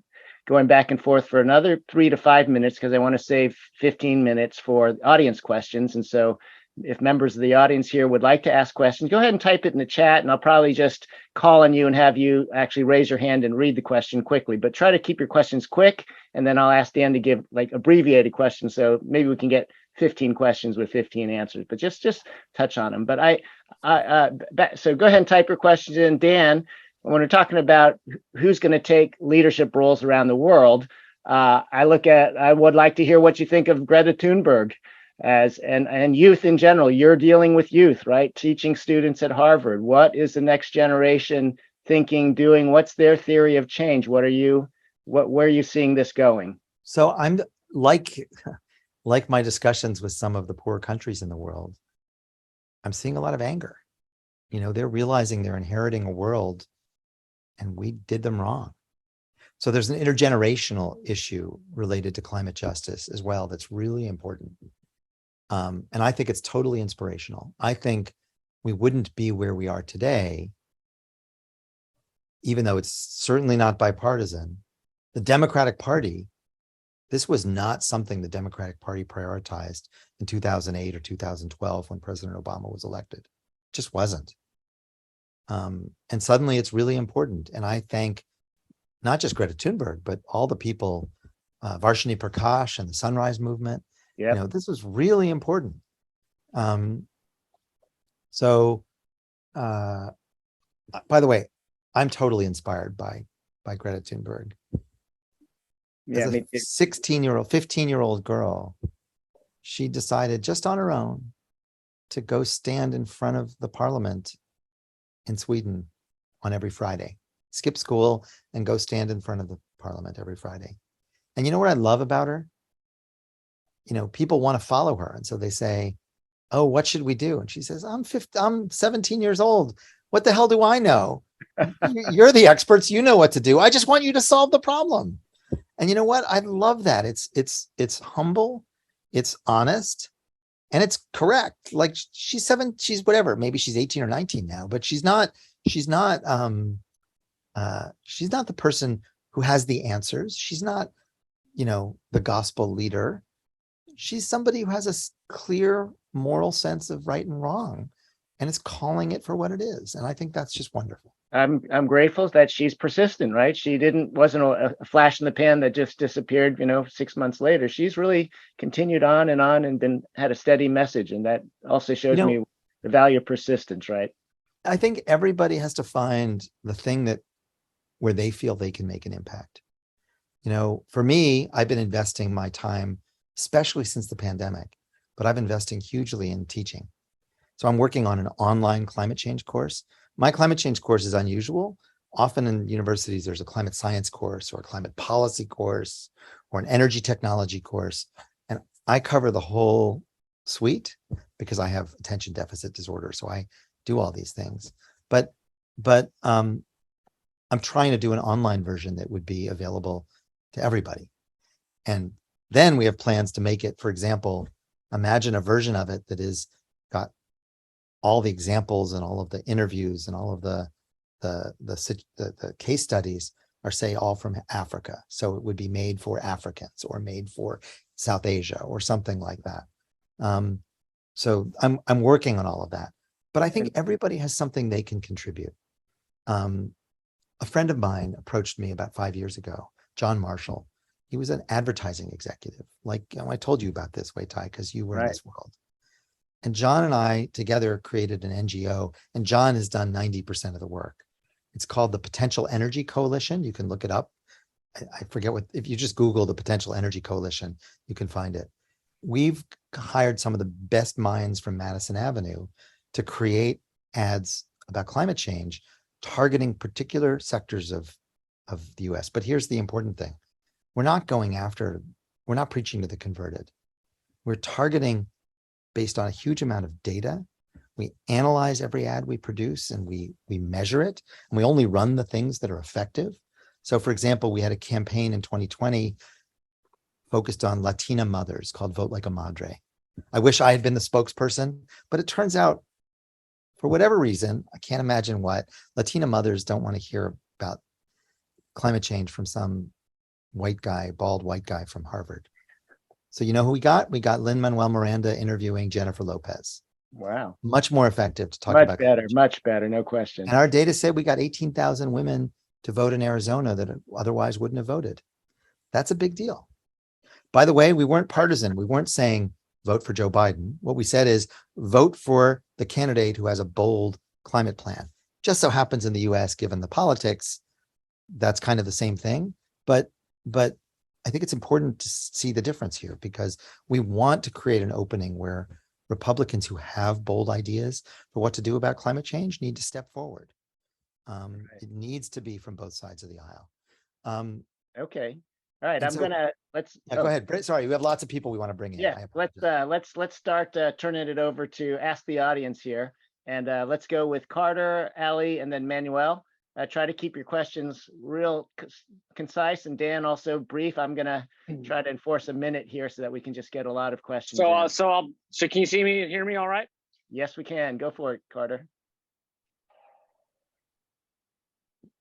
going back and forth for another 3 to 5 minutes because I want to save 15 minutes for audience questions. And so if members of the audience here would like to ask questions, go ahead and type it in the chat and I'll probably just call on you and have you actually raise your hand and read the question quickly, but try to keep your questions quick. And then I'll ask Dan to give like abbreviated questions. So maybe we can get 15 questions with 15 answers, but just touch on them. But so go ahead and type your questions in. Dan, when we're talking about who's going to take leadership roles around the world, I would like to hear what you think of Greta Thunberg and youth in general. You're dealing with youth, right? Teaching students at Harvard. What is the next generation thinking, doing? What's their theory of change? Where are you seeing this going? So I'm like my discussions with some of the poor countries in the world, I'm seeing a lot of anger. You know, they're realizing they're inheriting a world and we did them wrong. So there's an intergenerational issue related to climate justice as well that's really important. And I think it's totally inspirational. I think we wouldn't be where we are today, even though it's certainly not bipartisan. The Democratic Party, this was not something the Democratic Party prioritized in 2008 or 2012 when President Obama was elected. It just wasn't. And suddenly it's really important. And I thank not just Greta Thunberg, but all the people, Varshini Prakash and the Sunrise Movement. Yep. This was really important. So, by the way, I'm totally inspired by Greta Thunberg. Yeah, As a 16-year-old, 15-year-old girl, she decided just on her own to go stand in front of the parliament in Sweden on every Friday, skip school and go stand in front of the parliament every Friday. And you know what I love about her? People want to follow her. And so they say, oh, what should we do? And she says, I'm 17 years old. What the hell do I know? You're the experts. You know what to do. I just want you to solve the problem. And you know what? I love that. It's humble, it's honest, and it's correct. Like she's whatever, maybe she's 18 or 19 now, but she's not the person who has the answers. She's not, the gospel leader. She's somebody who has a clear moral sense of right and wrong, and is calling it for what it is. And I think that's just wonderful. I'm grateful that she's persistent, right? She wasn't a flash in the pan that just disappeared, 6 months later. She's really continued on and had a steady message. And that also shows me the value of persistence, right? I think everybody has to find the thing where they feel they can make an impact. For me, I've been investing my time, especially since the pandemic, but I've investing hugely in teaching. So I'm working on an online climate change course. My climate change course is unusual. Often in universities, there's a climate science course or a climate policy course or an energy technology course. And I cover the whole suite because I have attention deficit disorder. So I do all these things. But I'm trying to do an online version that would be available to everybody. And then we have plans to make it, for example, imagine a version of it that is got all the examples and all of the interviews and all of the case studies are, say, all from Africa. So it would be made for Africans or made for South Asia or something like that. So I'm working on all of that. But I think everybody has something they can contribute. A friend of mine approached me about 5 years ago, John Marshall. He was an advertising executive. Like I told you about this, Wei-Tai, because you were in this world. And John and I together created an NGO, and John has done 90% of the work. It's called the Potential Energy Coalition. You can look it up. I forget if you just Google the Potential Energy Coalition, you can find it. We've hired some of the best minds from Madison Avenue to create ads about climate change, targeting particular sectors of the US. But here's the important thing. We're not preaching to the converted. We're targeting based on a huge amount of data. We analyze every ad we produce and we measure it, and we only run the things that are effective. So for example, we had a campaign in 2020 focused on Latina mothers called Vote Like a Madre. I wish I had been the spokesperson, but it turns out for whatever reason, I can't imagine what, Latina mothers don't want to hear about climate change from some bald white guy from Harvard. So you know who we got? We got Lin-Manuel Miranda interviewing Jennifer Lopez. Wow. Much more effective to talk about. Much better, no question. And our data said we got 18,000 women to vote in Arizona that otherwise wouldn't have voted. That's a big deal. By the way, we weren't partisan. We weren't saying vote for Joe Biden. What we said is vote for the candidate who has a bold climate plan. Just so happens in the US, given the politics, that's kind of the same thing. But I think it's important to see the difference here, because we want to create an opening where Republicans who have bold ideas for what to do about climate change need to step forward. It needs to be from both sides of the aisle. Okay. All right. Let's go ahead. Sorry, we have lots of people we want to bring in. Yeah, let's start turning it over to ask the audience here. And let's go with Carter, Ali, and then Manuel. Try to keep your questions real concise, and Dan also brief. I'm gonna try to enforce a minute here so that we can just get a lot of questions. So can you see me and hear me all right? Yes, we can. Go for it, Carter.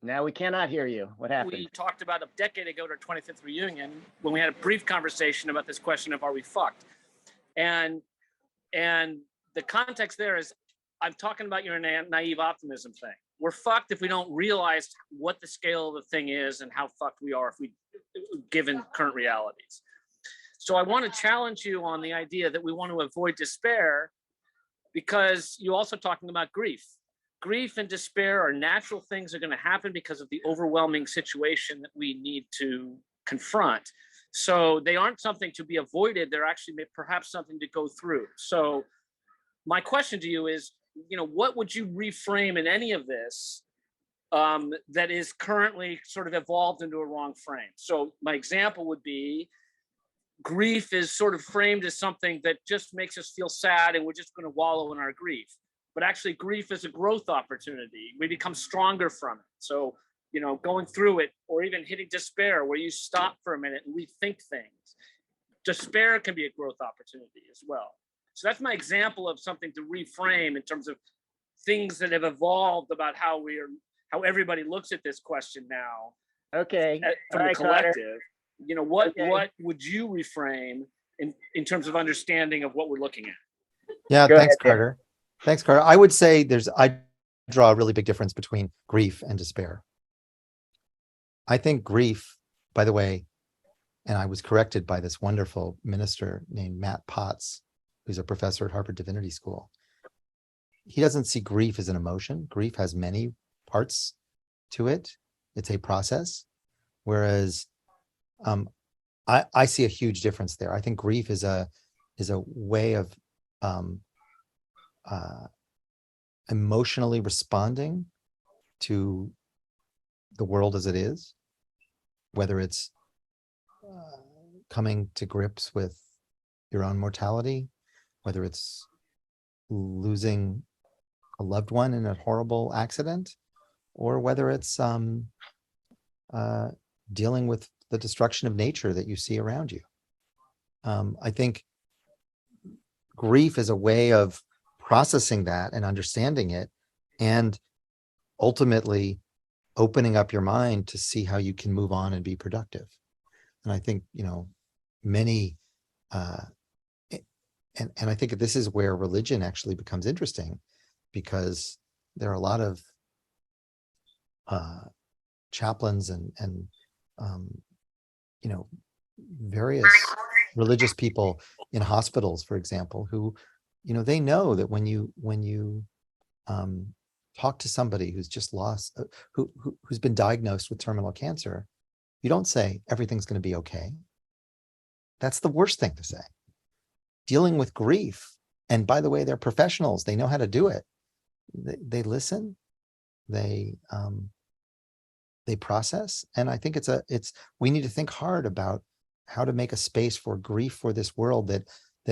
Now we cannot hear you. What happened? We talked about a decade ago at our 25th reunion when we had a brief conversation about this question of, are we fucked? And the context there is, I'm talking about your naive optimism thing. we're fucked if we don't realize what the scale of the thing is and how fucked we are if we, given current realities. So I want to challenge you on the idea that we want to avoid despair, because you're also talking about grief. Grief and despair are natural things that are going to happen because of the overwhelming situation that we need to confront. So they aren't something to be avoided. They're actually perhaps something to go through. So my question to you is, what would you reframe in any of this that is currently sort of evolved into a wrong frame? So my example would be, grief is sort of framed as something that just makes us feel sad and we're just going to wallow in our grief. But actually, grief is a growth opportunity. We become stronger from it. So, going through it, or even hitting despair, where you stop for a minute and rethink things. Despair can be a growth opportunity as well. So that's my example of something to reframe in terms of things that have evolved about how everybody looks at this question now. Okay. From the collective. What would you reframe in terms of understanding of what we're looking at? Yeah, Go thanks, ahead, Dan. Carter. Thanks, Carter. I would say I draw a really big difference between grief and despair. I think grief, by the way, and I was corrected by this wonderful minister named Matt Potts, who's a professor at Harvard Divinity School. He doesn't see grief as an emotion. Grief has many parts to it. It's a process. Whereas I see a huge difference there. I think grief is a way of emotionally responding to the world as it is, whether it's coming to grips with your own mortality, whether it's losing a loved one in a horrible accident, or whether it's dealing with the destruction of nature that you see around you. I think grief is a way of processing that and understanding it, and ultimately opening up your mind to see how you can move on and be productive. And I think, many, and I think this is where religion actually becomes interesting, because there are a lot of chaplains and various religious people in hospitals, for example, who, they know that when you talk to somebody who's just lost, who's been diagnosed with terminal cancer, you don't say everything's going to be okay. That's the worst thing to say. Dealing with grief, and by the way, they're professionals. They know how to do it. They listen. They process, and I think we need to think hard about how to make a space for grief for this world that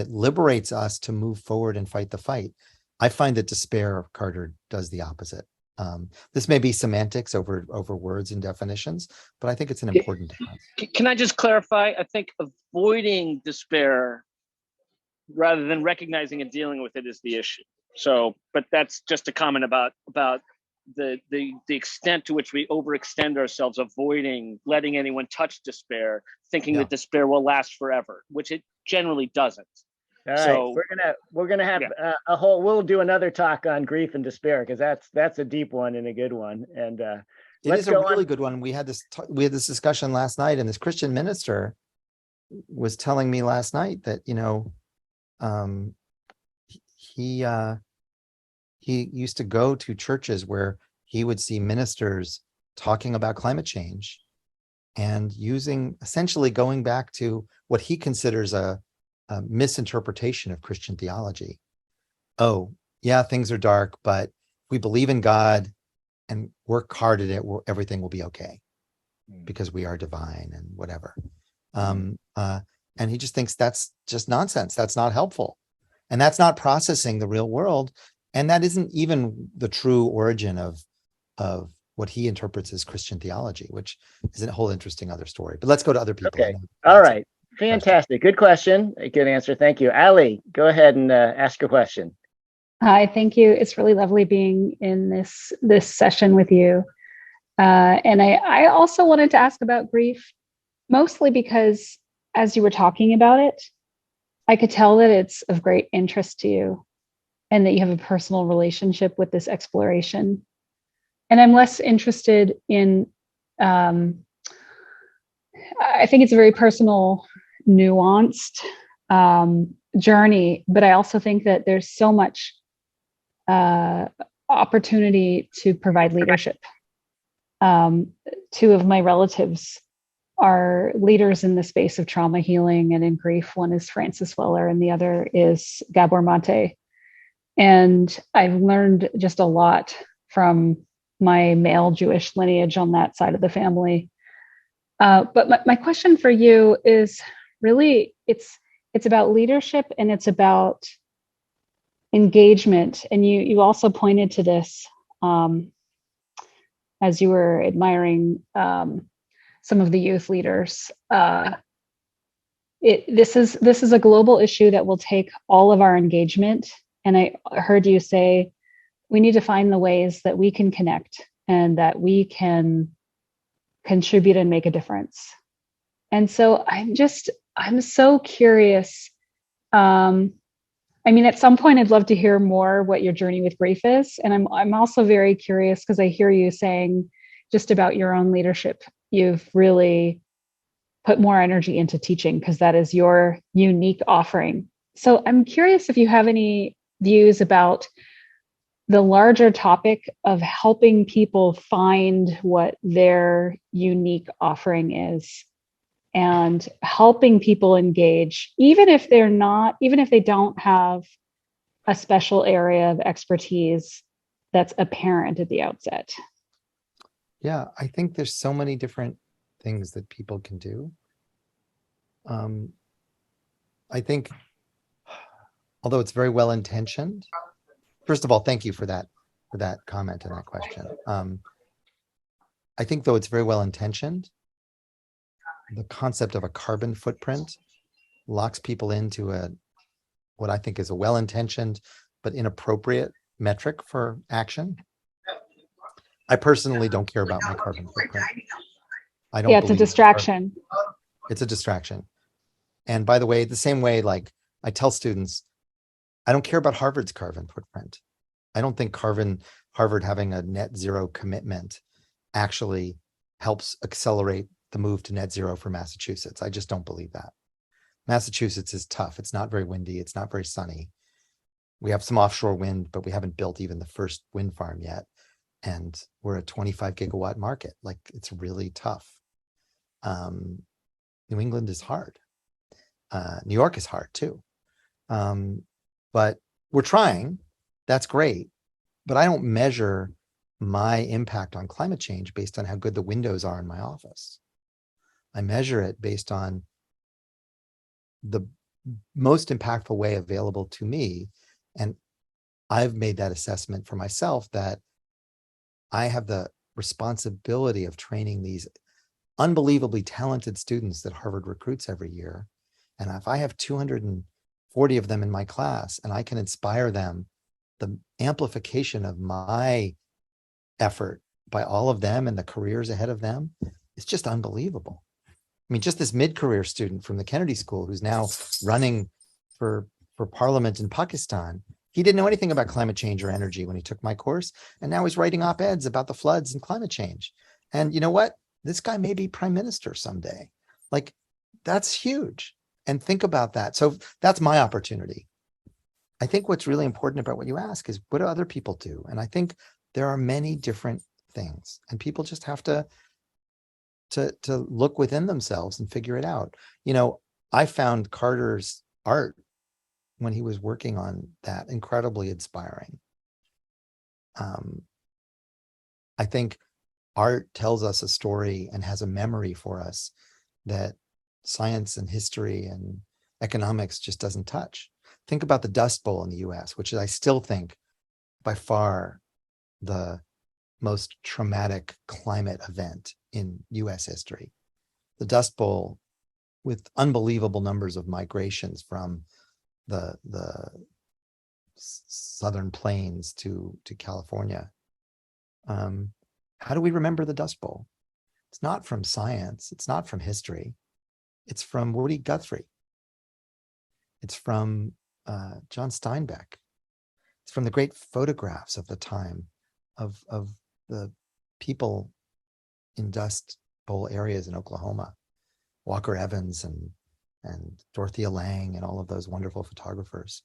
liberates us to move forward and fight the fight. I find that despair, Carter, does the opposite. This may be semantics over words and definitions, but I think it's an important difference. Can I just clarify? I think avoiding despair rather than recognizing and dealing with it is the issue. So, but that's just a comment about the extent to which we overextend ourselves, avoiding letting anyone touch despair, thinking that despair will last forever, which it generally doesn't. All right, So we're gonna have a whole. We'll do another talk on grief and despair, because that's a deep one and a good one. And it let's is a go really on. good one. We had this discussion last night, and this Christian minister was telling me last night that he used to go to churches where he would see ministers talking about climate change and essentially going back to what he considers a misinterpretation of Christian theology. Oh, yeah, things are dark, but we believe in God and work hard at it, everything will be okay because we are divine and whatever. And he just thinks that's just nonsense. That's not helpful. And that's not processing the real world. And that isn't even the true origin of what he interprets as Christian theology, which is a whole interesting other story. But let's go to other people. Okay. All right. Fantastic. Good question. A good answer. Thank you. Ali, go ahead and ask your question. Hi, thank you. It's really lovely being in this session with you. And I also wanted to ask about grief, mostly because as you were talking about it, I could tell that it's of great interest to you and that you have a personal relationship with this exploration. and I'm less interested in, I think it's a very personal, nuanced journey, but I also think that there's so much opportunity to provide leadership. Two of my relatives are leaders in the space of trauma healing and in grief. One is Francis Weller and the other is Gabor Mate. And I've learned just a lot from my male Jewish lineage on that side of the family. But my question for you is really, it's about leadership and it's about engagement. And you also pointed to this as you were admiring some of the youth leaders. This is a global issue that will take all of our engagement. And I heard you say we need to find the ways that we can connect and that we can contribute and make a difference. And so I'm so curious. I mean, at some point, I'd love to hear more what your journey with grief is. And I'm also very curious because I hear you saying just about your own leadership. You've really put more energy into teaching because that is your unique offering. So I'm curious if you have any views about the larger topic of helping people find what their unique offering is and helping people engage, even if they don't have a special area of expertise that's apparent at the outset. Yeah, I think there's so many different things that people can do. I think, although it's very well intentioned, first of all, thank you for that comment and that question. I think though it's very well intentioned, the concept of a carbon footprint locks people into what I think is a well-intentioned but inappropriate metric for action. I personally don't care about my carbon footprint. I don't. Yeah, it's a distraction. It's a distraction. And by the way, the same way, like I tell students, I don't care about Harvard's carbon footprint. I don't think Harvard having a net zero commitment actually helps accelerate the move to net zero for Massachusetts. I just don't believe that. Massachusetts is tough. It's not very windy. It's not very sunny. We have some offshore wind, but we haven't built even the first wind farm yet. And we're a 25 gigawatt market. Like it's really tough. New England is hard. New York is hard too. But we're trying. That's great. But I don't measure my impact on climate change based on how good the windows are in my office. I measure it based on the most impactful way available to me. And I've made that assessment for myself that I have the responsibility of training these unbelievably talented students that Harvard recruits every year. And if I have 240 of them in my class and I can inspire them, the amplification of my effort by all of them and the careers ahead of them, it's just unbelievable. I mean, just this mid-career student from the Kennedy School who's now running for parliament in Pakistan, he didn't know anything about climate change or energy when he took my course. And now he's writing op-eds about the floods and climate change. And you know what? This guy may be prime minister someday. Like, that's huge. And think about that. So that's my opportunity. I think what's really important about what you ask is, what do other people do? And I think there are many different things, and people just have to look within themselves and figure it out. You know, I found Carter's art when he was working on that incredibly inspiring. I think art tells us a story and has a memory for us that science and history and economics just doesn't touch. Think about the Dust Bowl in the US, which I still think by far the most traumatic climate event in US history. The Dust Bowl, with unbelievable numbers of migrations from the southern plains to California. How do we remember the Dust Bowl? It's not from science. It's not from history. It's from Woody Guthrie. It's from John Steinbeck. It's from the great photographs of the time of the people in Dust Bowl areas in Oklahoma, Walker Evans and Dorothea Lange and all of those wonderful photographers.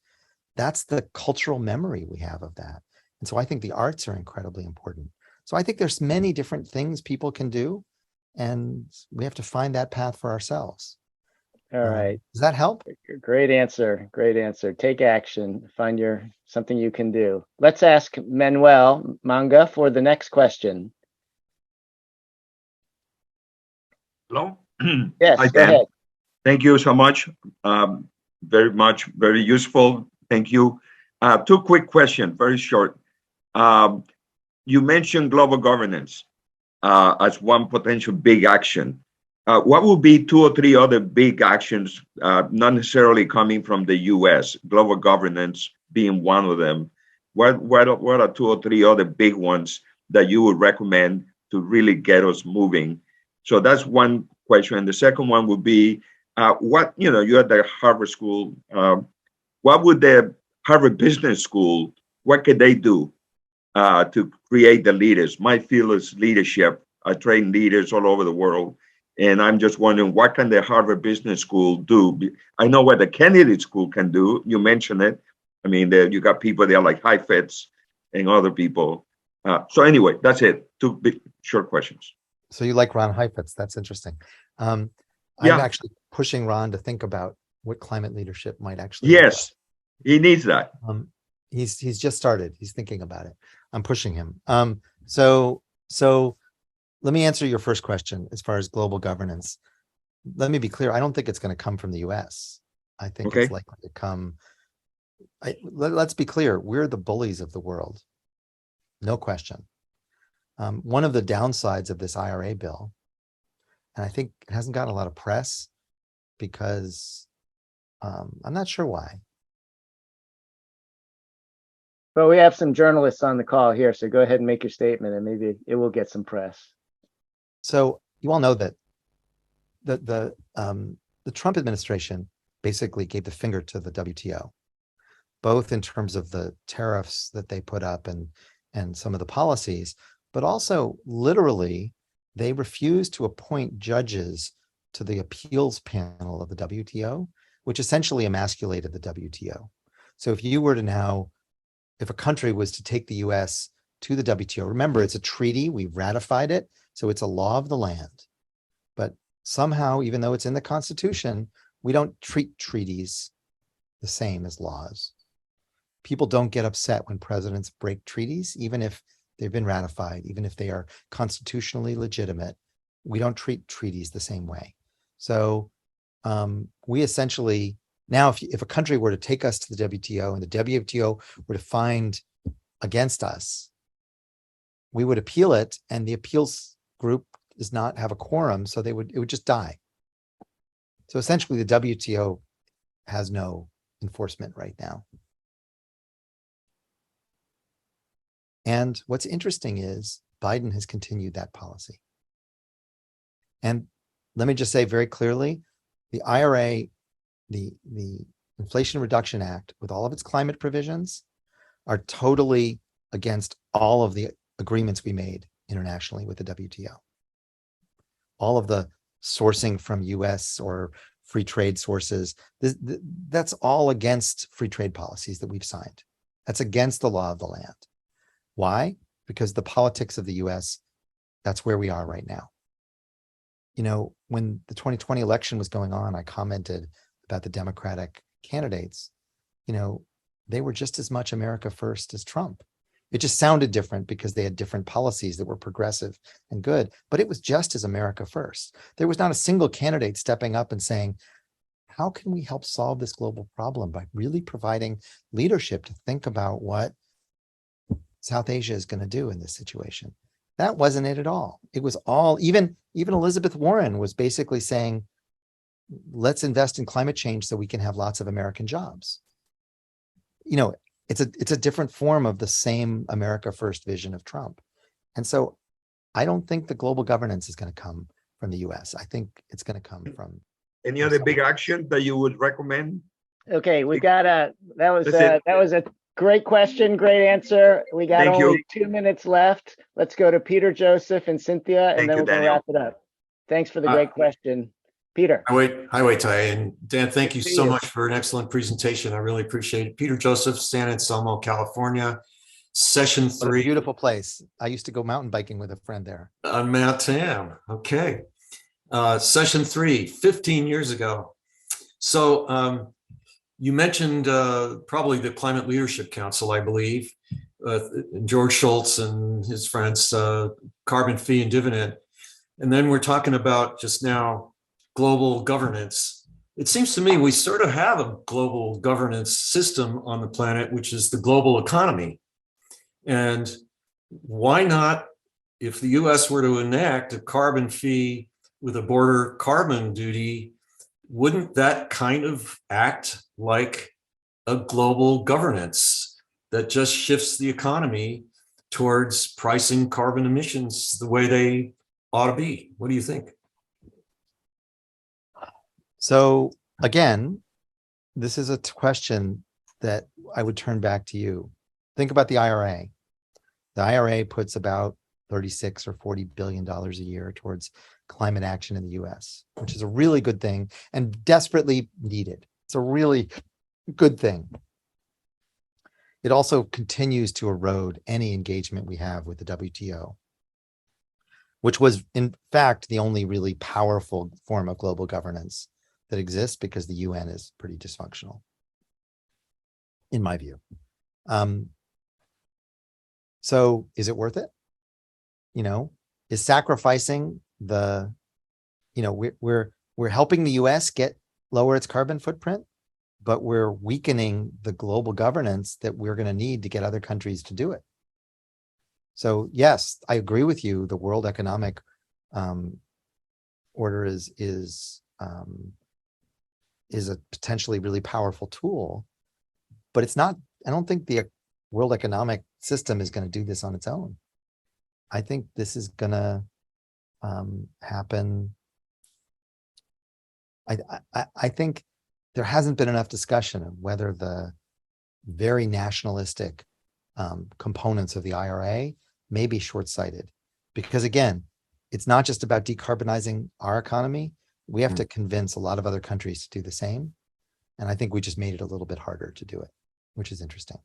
That's the cultural memory we have of that. And so I think the arts are incredibly important. So I think there's many different things people can do, and we have to find that path for ourselves. All right. Does that help? Great answer. Great answer. Take action. Find something you can do. Let's ask Manuel Manga for the next question. Hello? Yes, Hi, go Dan. ahead. Thank you so much. Very useful. Thank you. Two quick questions, very short. You mentioned global governance as one potential big action. What would be 2 or 3 other big actions, not necessarily coming from the US, global governance being one of them? What are 2 or 3 other big ones that you would recommend to really get us moving? So that's one question. And the second one would be, you're at the Harvard School. What would the Harvard Business School, what could they do to create the leaders? My field is leadership. I train leaders all over the world. And I'm just wondering, what can the Harvard Business School do? I know what the Kennedy School can do. You mentioned it. I mean, you got people there like Heifetz and other people. So anyway, that's it. 2 big, short questions. So you like Ron Heifetz. That's interesting. I'm actually pushing Ron to think about what climate leadership might actually look Yes, he needs that. like. He's just started. He's thinking about it. I'm pushing him. So let me answer your first question as far as global governance. Let me be clear. I don't think it's going to come from the US. I think it's likely to come. Let's be clear. We're the bullies of the world. No question. One of the downsides of this IRA bill, and I think it hasn't gotten a lot of press because I'm not sure why. Well, we have some journalists on the call here, so go ahead and make your statement and maybe it will get some press. So you all know that the Trump administration basically gave the finger to the WTO, both in terms of the tariffs that they put up and some of the policies, but also literally they refused to appoint judges to the appeals panel of the WTO, which essentially emasculated the WTO. So if a country was to take the US to the WTO, remember it's a treaty, we've ratified it, so it's a law of the land. But somehow, even though it's in the Constitution, we don't treat treaties the same as laws. People don't get upset when presidents break treaties, even if they've been ratified, even if they are constitutionally legitimate. We don't treat treaties the same way. So we essentially, now if a country were to take us to the WTO and the WTO were to find against us, we would appeal it, and the appeals group does not have a quorum, so it would just die. So essentially the WTO has no enforcement right now. And what's interesting is Biden has continued that policy. And let me just say very clearly, the IRA, the Inflation Reduction Act, with all of its climate provisions, are totally against all of the agreements we made internationally with the WTO. All of the sourcing from US or free trade sources, that's all against free trade policies that we've signed. That's against the law of the land. Why? Because the politics of the US, that's where we are right now. You know, when the 2020 election was going on, I commented about the Democratic candidates. You know, they were just as much America first as Trump. It just sounded different because they had different policies that were progressive and good, but it was just as America first. There was not a single candidate stepping up and saying, how can we help solve this global problem by really providing leadership to think about what South Asia is going to do in this situation? That wasn't it at all. It was all, even Elizabeth Warren was basically saying, let's invest in climate change so we can have lots of American jobs. You know, it's a different form of the same America first vision of Trump. And so I don't think the global governance is going to come from the US. I think it's going to come from. Any other big action that you would recommend? Okay, we got that was a Great question, great answer. We got Thank you. only 2 minutes left. Let's go to Peter, Joseph, and Cynthia, and Thank then you, we're going to Daniel. wrap it up. Thanks for the great question. Peter. Hi, Wei-Tai. And Dan, thank Good you to see so you. much for an excellent presentation. I really appreciate it. Peter Joseph, San Anselmo, California, session What a 3 beautiful place. I used to go mountain biking with a friend there. on Mount Tam. Okay. Session 3, 15 years ago. So you mentioned probably the Climate Leadership Council, I believe, George Shultz and his friends, carbon fee and dividend. And then we're talking about just now global governance. It seems to me we sort of have a global governance system on the planet, which is the global economy. And why not, if the US were to enact a carbon fee with a border carbon duty, wouldn't that kind of act like a global governance that just shifts the economy towards pricing carbon emissions the way they ought to be? What do you think? So again, this is a question that I would turn back to you. Think about the IRA. The IRA puts about 36 or 40 billion dollars a year towards climate action in the US, which is a really good thing and desperately needed. It's a really good thing. It also continues to erode any engagement we have with the WTO, which was in fact the only really powerful form of global governance that exists, because the UN is pretty dysfunctional, in my view. So is it worth it? Is sacrificing the, we're helping the US lower its carbon footprint, but we're weakening the global governance that we're going to need to get other countries to do it. So yes, I agree with you. The World Economic Order is a potentially really powerful tool, but it's not. I don't think the World Economic System is going to do this on its own. I think this is going to happen. I think there hasn't been enough discussion of whether the very nationalistic components of the IRA may be short-sighted, because again, it's not just about decarbonizing our economy. We have to convince a lot of other countries to do the same. And I think we just made it a little bit harder to do it, which is interesting.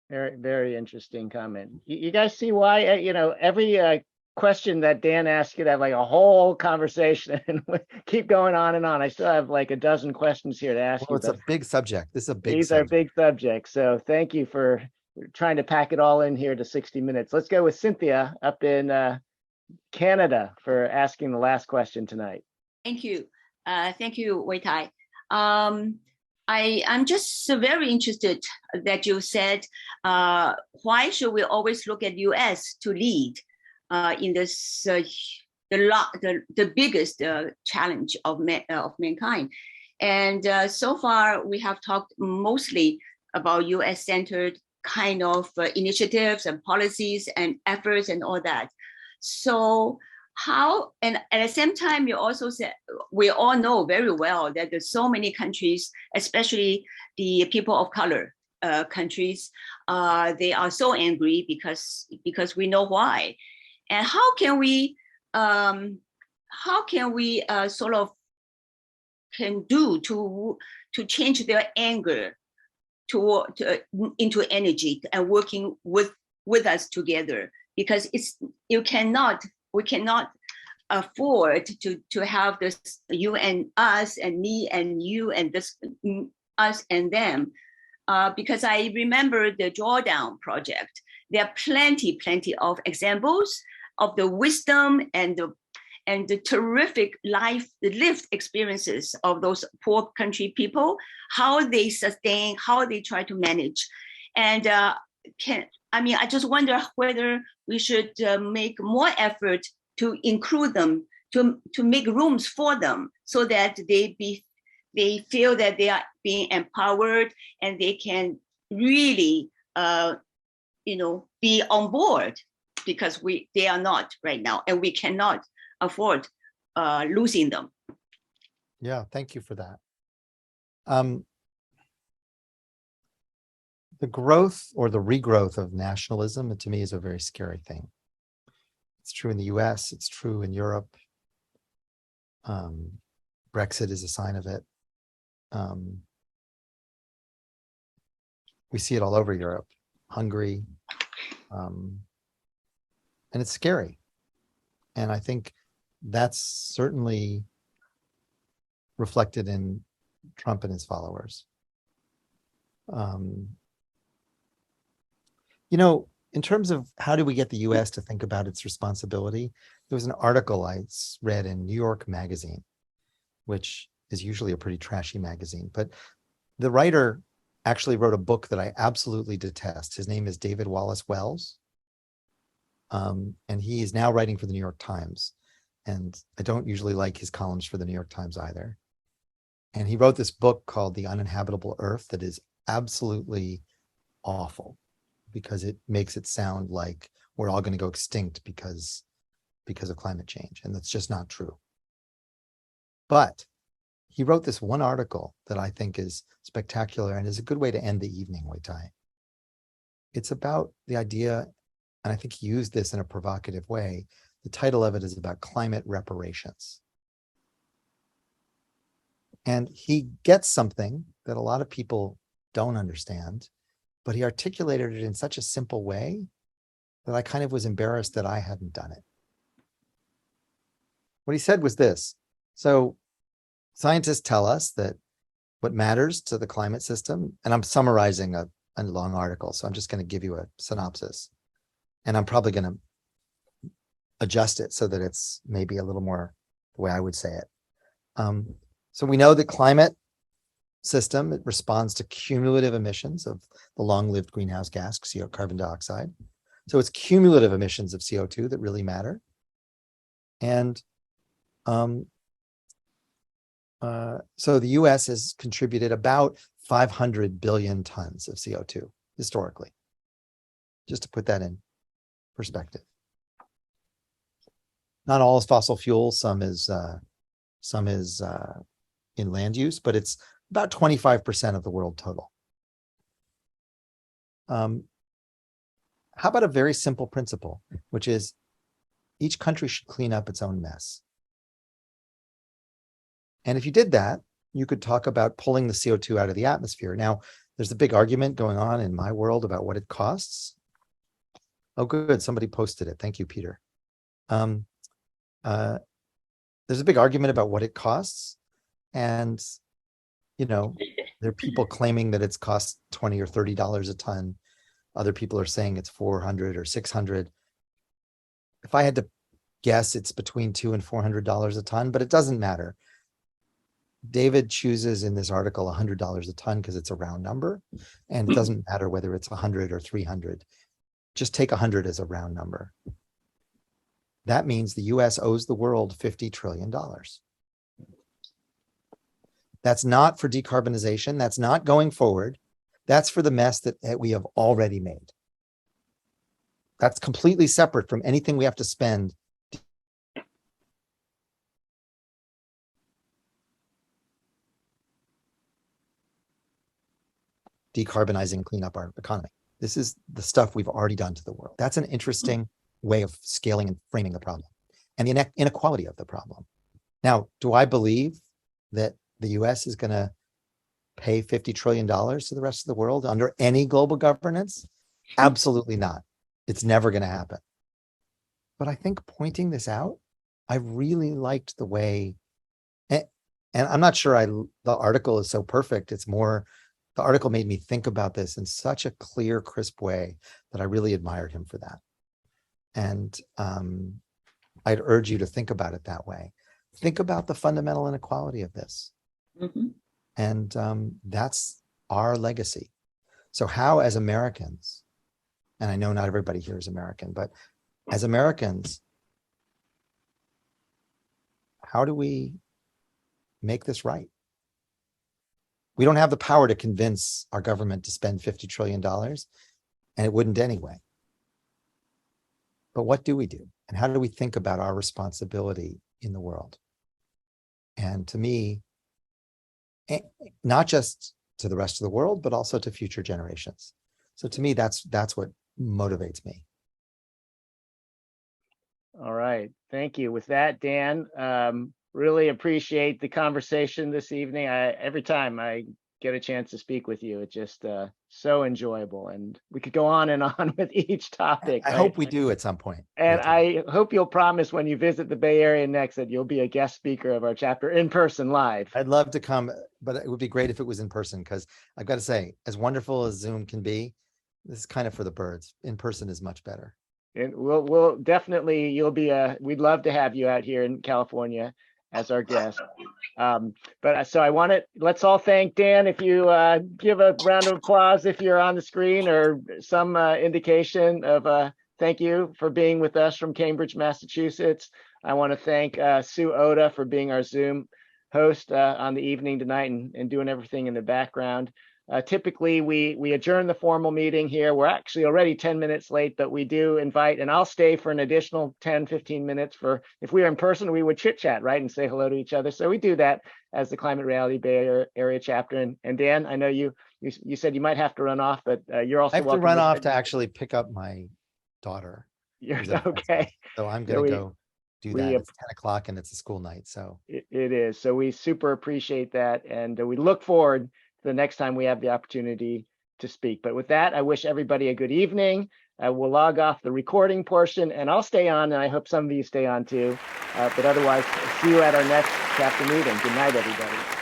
Very, very interesting comment. You guys see why, every question that Dan asked could have like a whole conversation and keep going on and on. I still have like a dozen questions here to ask Well, you. it's a big subject. This is a big These subject. are big subjects. So thank you for trying to pack it all in here to 60 minutes. Let's go with Cynthia up in Canada for asking the last question tonight. Thank you. Thank you, Wei-Tai. I'm just very interested that you said, why should we always look at US to lead in this, the biggest challenge of mankind? And so far, we have talked mostly about US-centered kind of initiatives and policies and efforts and all that. So how, and at the same time, you also said, we all know very well that there's so many countries, especially the people of color countries, they are so angry because we know why. And how can we sort of can do to change their anger into energy and working with us together? Because we cannot afford to have this you and us and me and you and this us and them, because I remember the drawdown project. There are plenty of examples of the wisdom and the terrific lived experiences of those poor country people, how they sustain, how they try to manage. And I just wonder whether we should make more effort to include them, to make rooms for them, so that they feel that they are being empowered and they can really, be on board, because they are not right now, and we cannot afford losing them. Yeah, thank you for that. the growth or the regrowth of nationalism, to me, is a very scary thing. It's true in the US, it's true in Europe. Brexit is a sign of it. We see it all over Europe, Hungary, and it's scary. And I think that's certainly reflected in Trump and his followers. You know, in terms of how do we get the US to think about its responsibility, there was an article I read in New York Magazine, which is usually a pretty trashy magazine, but the writer actually wrote a book that I absolutely detest. His name is David Wallace Wells. And he is now writing for the New York Times. And I don't usually like his columns for the New York Times either. And he wrote this book called The Uninhabitable Earth that is absolutely awful because it makes it sound like we're all going to go extinct because of climate change. And that's just not true. But he wrote this one article that I think is spectacular and is a good way to end the evening, Wei-Tai. It's about the idea, and I think he used this in a provocative way. The title of it is about climate reparations. And he gets something that a lot of people don't understand, but he articulated it in such a simple way that I kind of was embarrassed that I hadn't done it. What he said was this. So scientists tell us that what matters to the climate system, and I'm summarizing a long article, so I'm just going to give you a synopsis, and I'm probably going to adjust it so that it's maybe a little more the way I would say it. So we know the climate system, it responds to cumulative emissions of the long-lived greenhouse gas, carbon dioxide. So it's cumulative emissions of CO2 that really matter. And so the US has contributed about 500 billion tons of CO2 historically, just to put that in perspective. Not all is fossil fuel, some is in land use, but it's about 25% of the world total. How about a very simple principle, which is each country should clean up its own mess. And if you did that, you could talk about pulling the CO2 out of the atmosphere. Now, there's a big argument going on in my world about what it costs. Oh, good. Somebody posted it. Thank you, Peter. There's a big argument about what it costs. And, you know, there are people claiming that it's cost $20 or $30 a ton. Other people are saying it's 400 or 600. If I had to guess, it's between $200 and $400 a ton, but it doesn't matter. David chooses in this article $100 a ton because it's a round number, and it doesn't matter whether it's 100 or 300. Just take 100 as a round number. That means the US owes the world $50 trillion. That's not for decarbonization. That's not going forward. That's for the mess that we have already made. That's completely separate from anything we have to spend decarbonizing, clean up our economy. This is the stuff we've already done to the world. That's an interesting way of scaling and framing the problem and the inequality of the problem. Now, do I believe that the US is going to pay $50 trillion to the rest of the world under any global governance? Absolutely not. It's never going to happen. But I think pointing this out, I really liked the way, and I'm not sure the article is so perfect. It's more, the article made me think about this in such a clear, crisp way that I really admired him for that. And I'd urge you to think about it that way. Think about the fundamental inequality of this. Mm-hmm. And that's our legacy. So how, as Americans, and I know not everybody here is American, but as Americans, how do we make this right? We don't have the power to convince our government to spend $50 trillion, and it wouldn't anyway. But what do we do? And how do we think about our responsibility in the world? And to me, not just to the rest of the world, but also to future generations. So to me, that's what motivates me. All right. Thank you. With that, Dan, really appreciate the conversation this evening. Every time I get a chance to speak with you, it's just so enjoyable. And we could go on and on with each topic. I right? hope we do at some point. And Wei-Tai. I hope you'll promise when you visit the Bay Area next that you'll be a guest speaker of our chapter in person live. I'd love to come, but it would be great if it was in person, because I've got to say, as wonderful as Zoom can be, this is kind of for the birds. In person is much better. And we'll definitely, we'd love to have you out here in California as our guest. Let's all thank Dan. If you give a round of applause if you're on the screen, or some indication of thank you for being with us from Cambridge, Massachusetts. I want to thank Sue Oda for being our Zoom host on the evening tonight and doing everything in the background. Typically, we adjourn the formal meeting here. We're actually already 10 minutes late, but we do invite, and I'll stay for an additional 10, 15 minutes for, if we were in person, we would chit chat, right? And say hello to each other. So we do that as the Climate Reality Bay Area chapter. And Dan, I know you said you might have to run off, but you're also I have to welcome run off to actually pick up my daughter. You're who's at a friend's okay. house. So I'm So going to go do we that. It's 10 o'clock and it's a school night. So It is. So we super appreciate that. And we look forward to the next time we have the opportunity to speak. But with that, I wish everybody a good evening. We'll log off the recording portion and I'll stay on, and I hope some of you stay on too. But otherwise, see you at our next chapter meeting. Good night, everybody.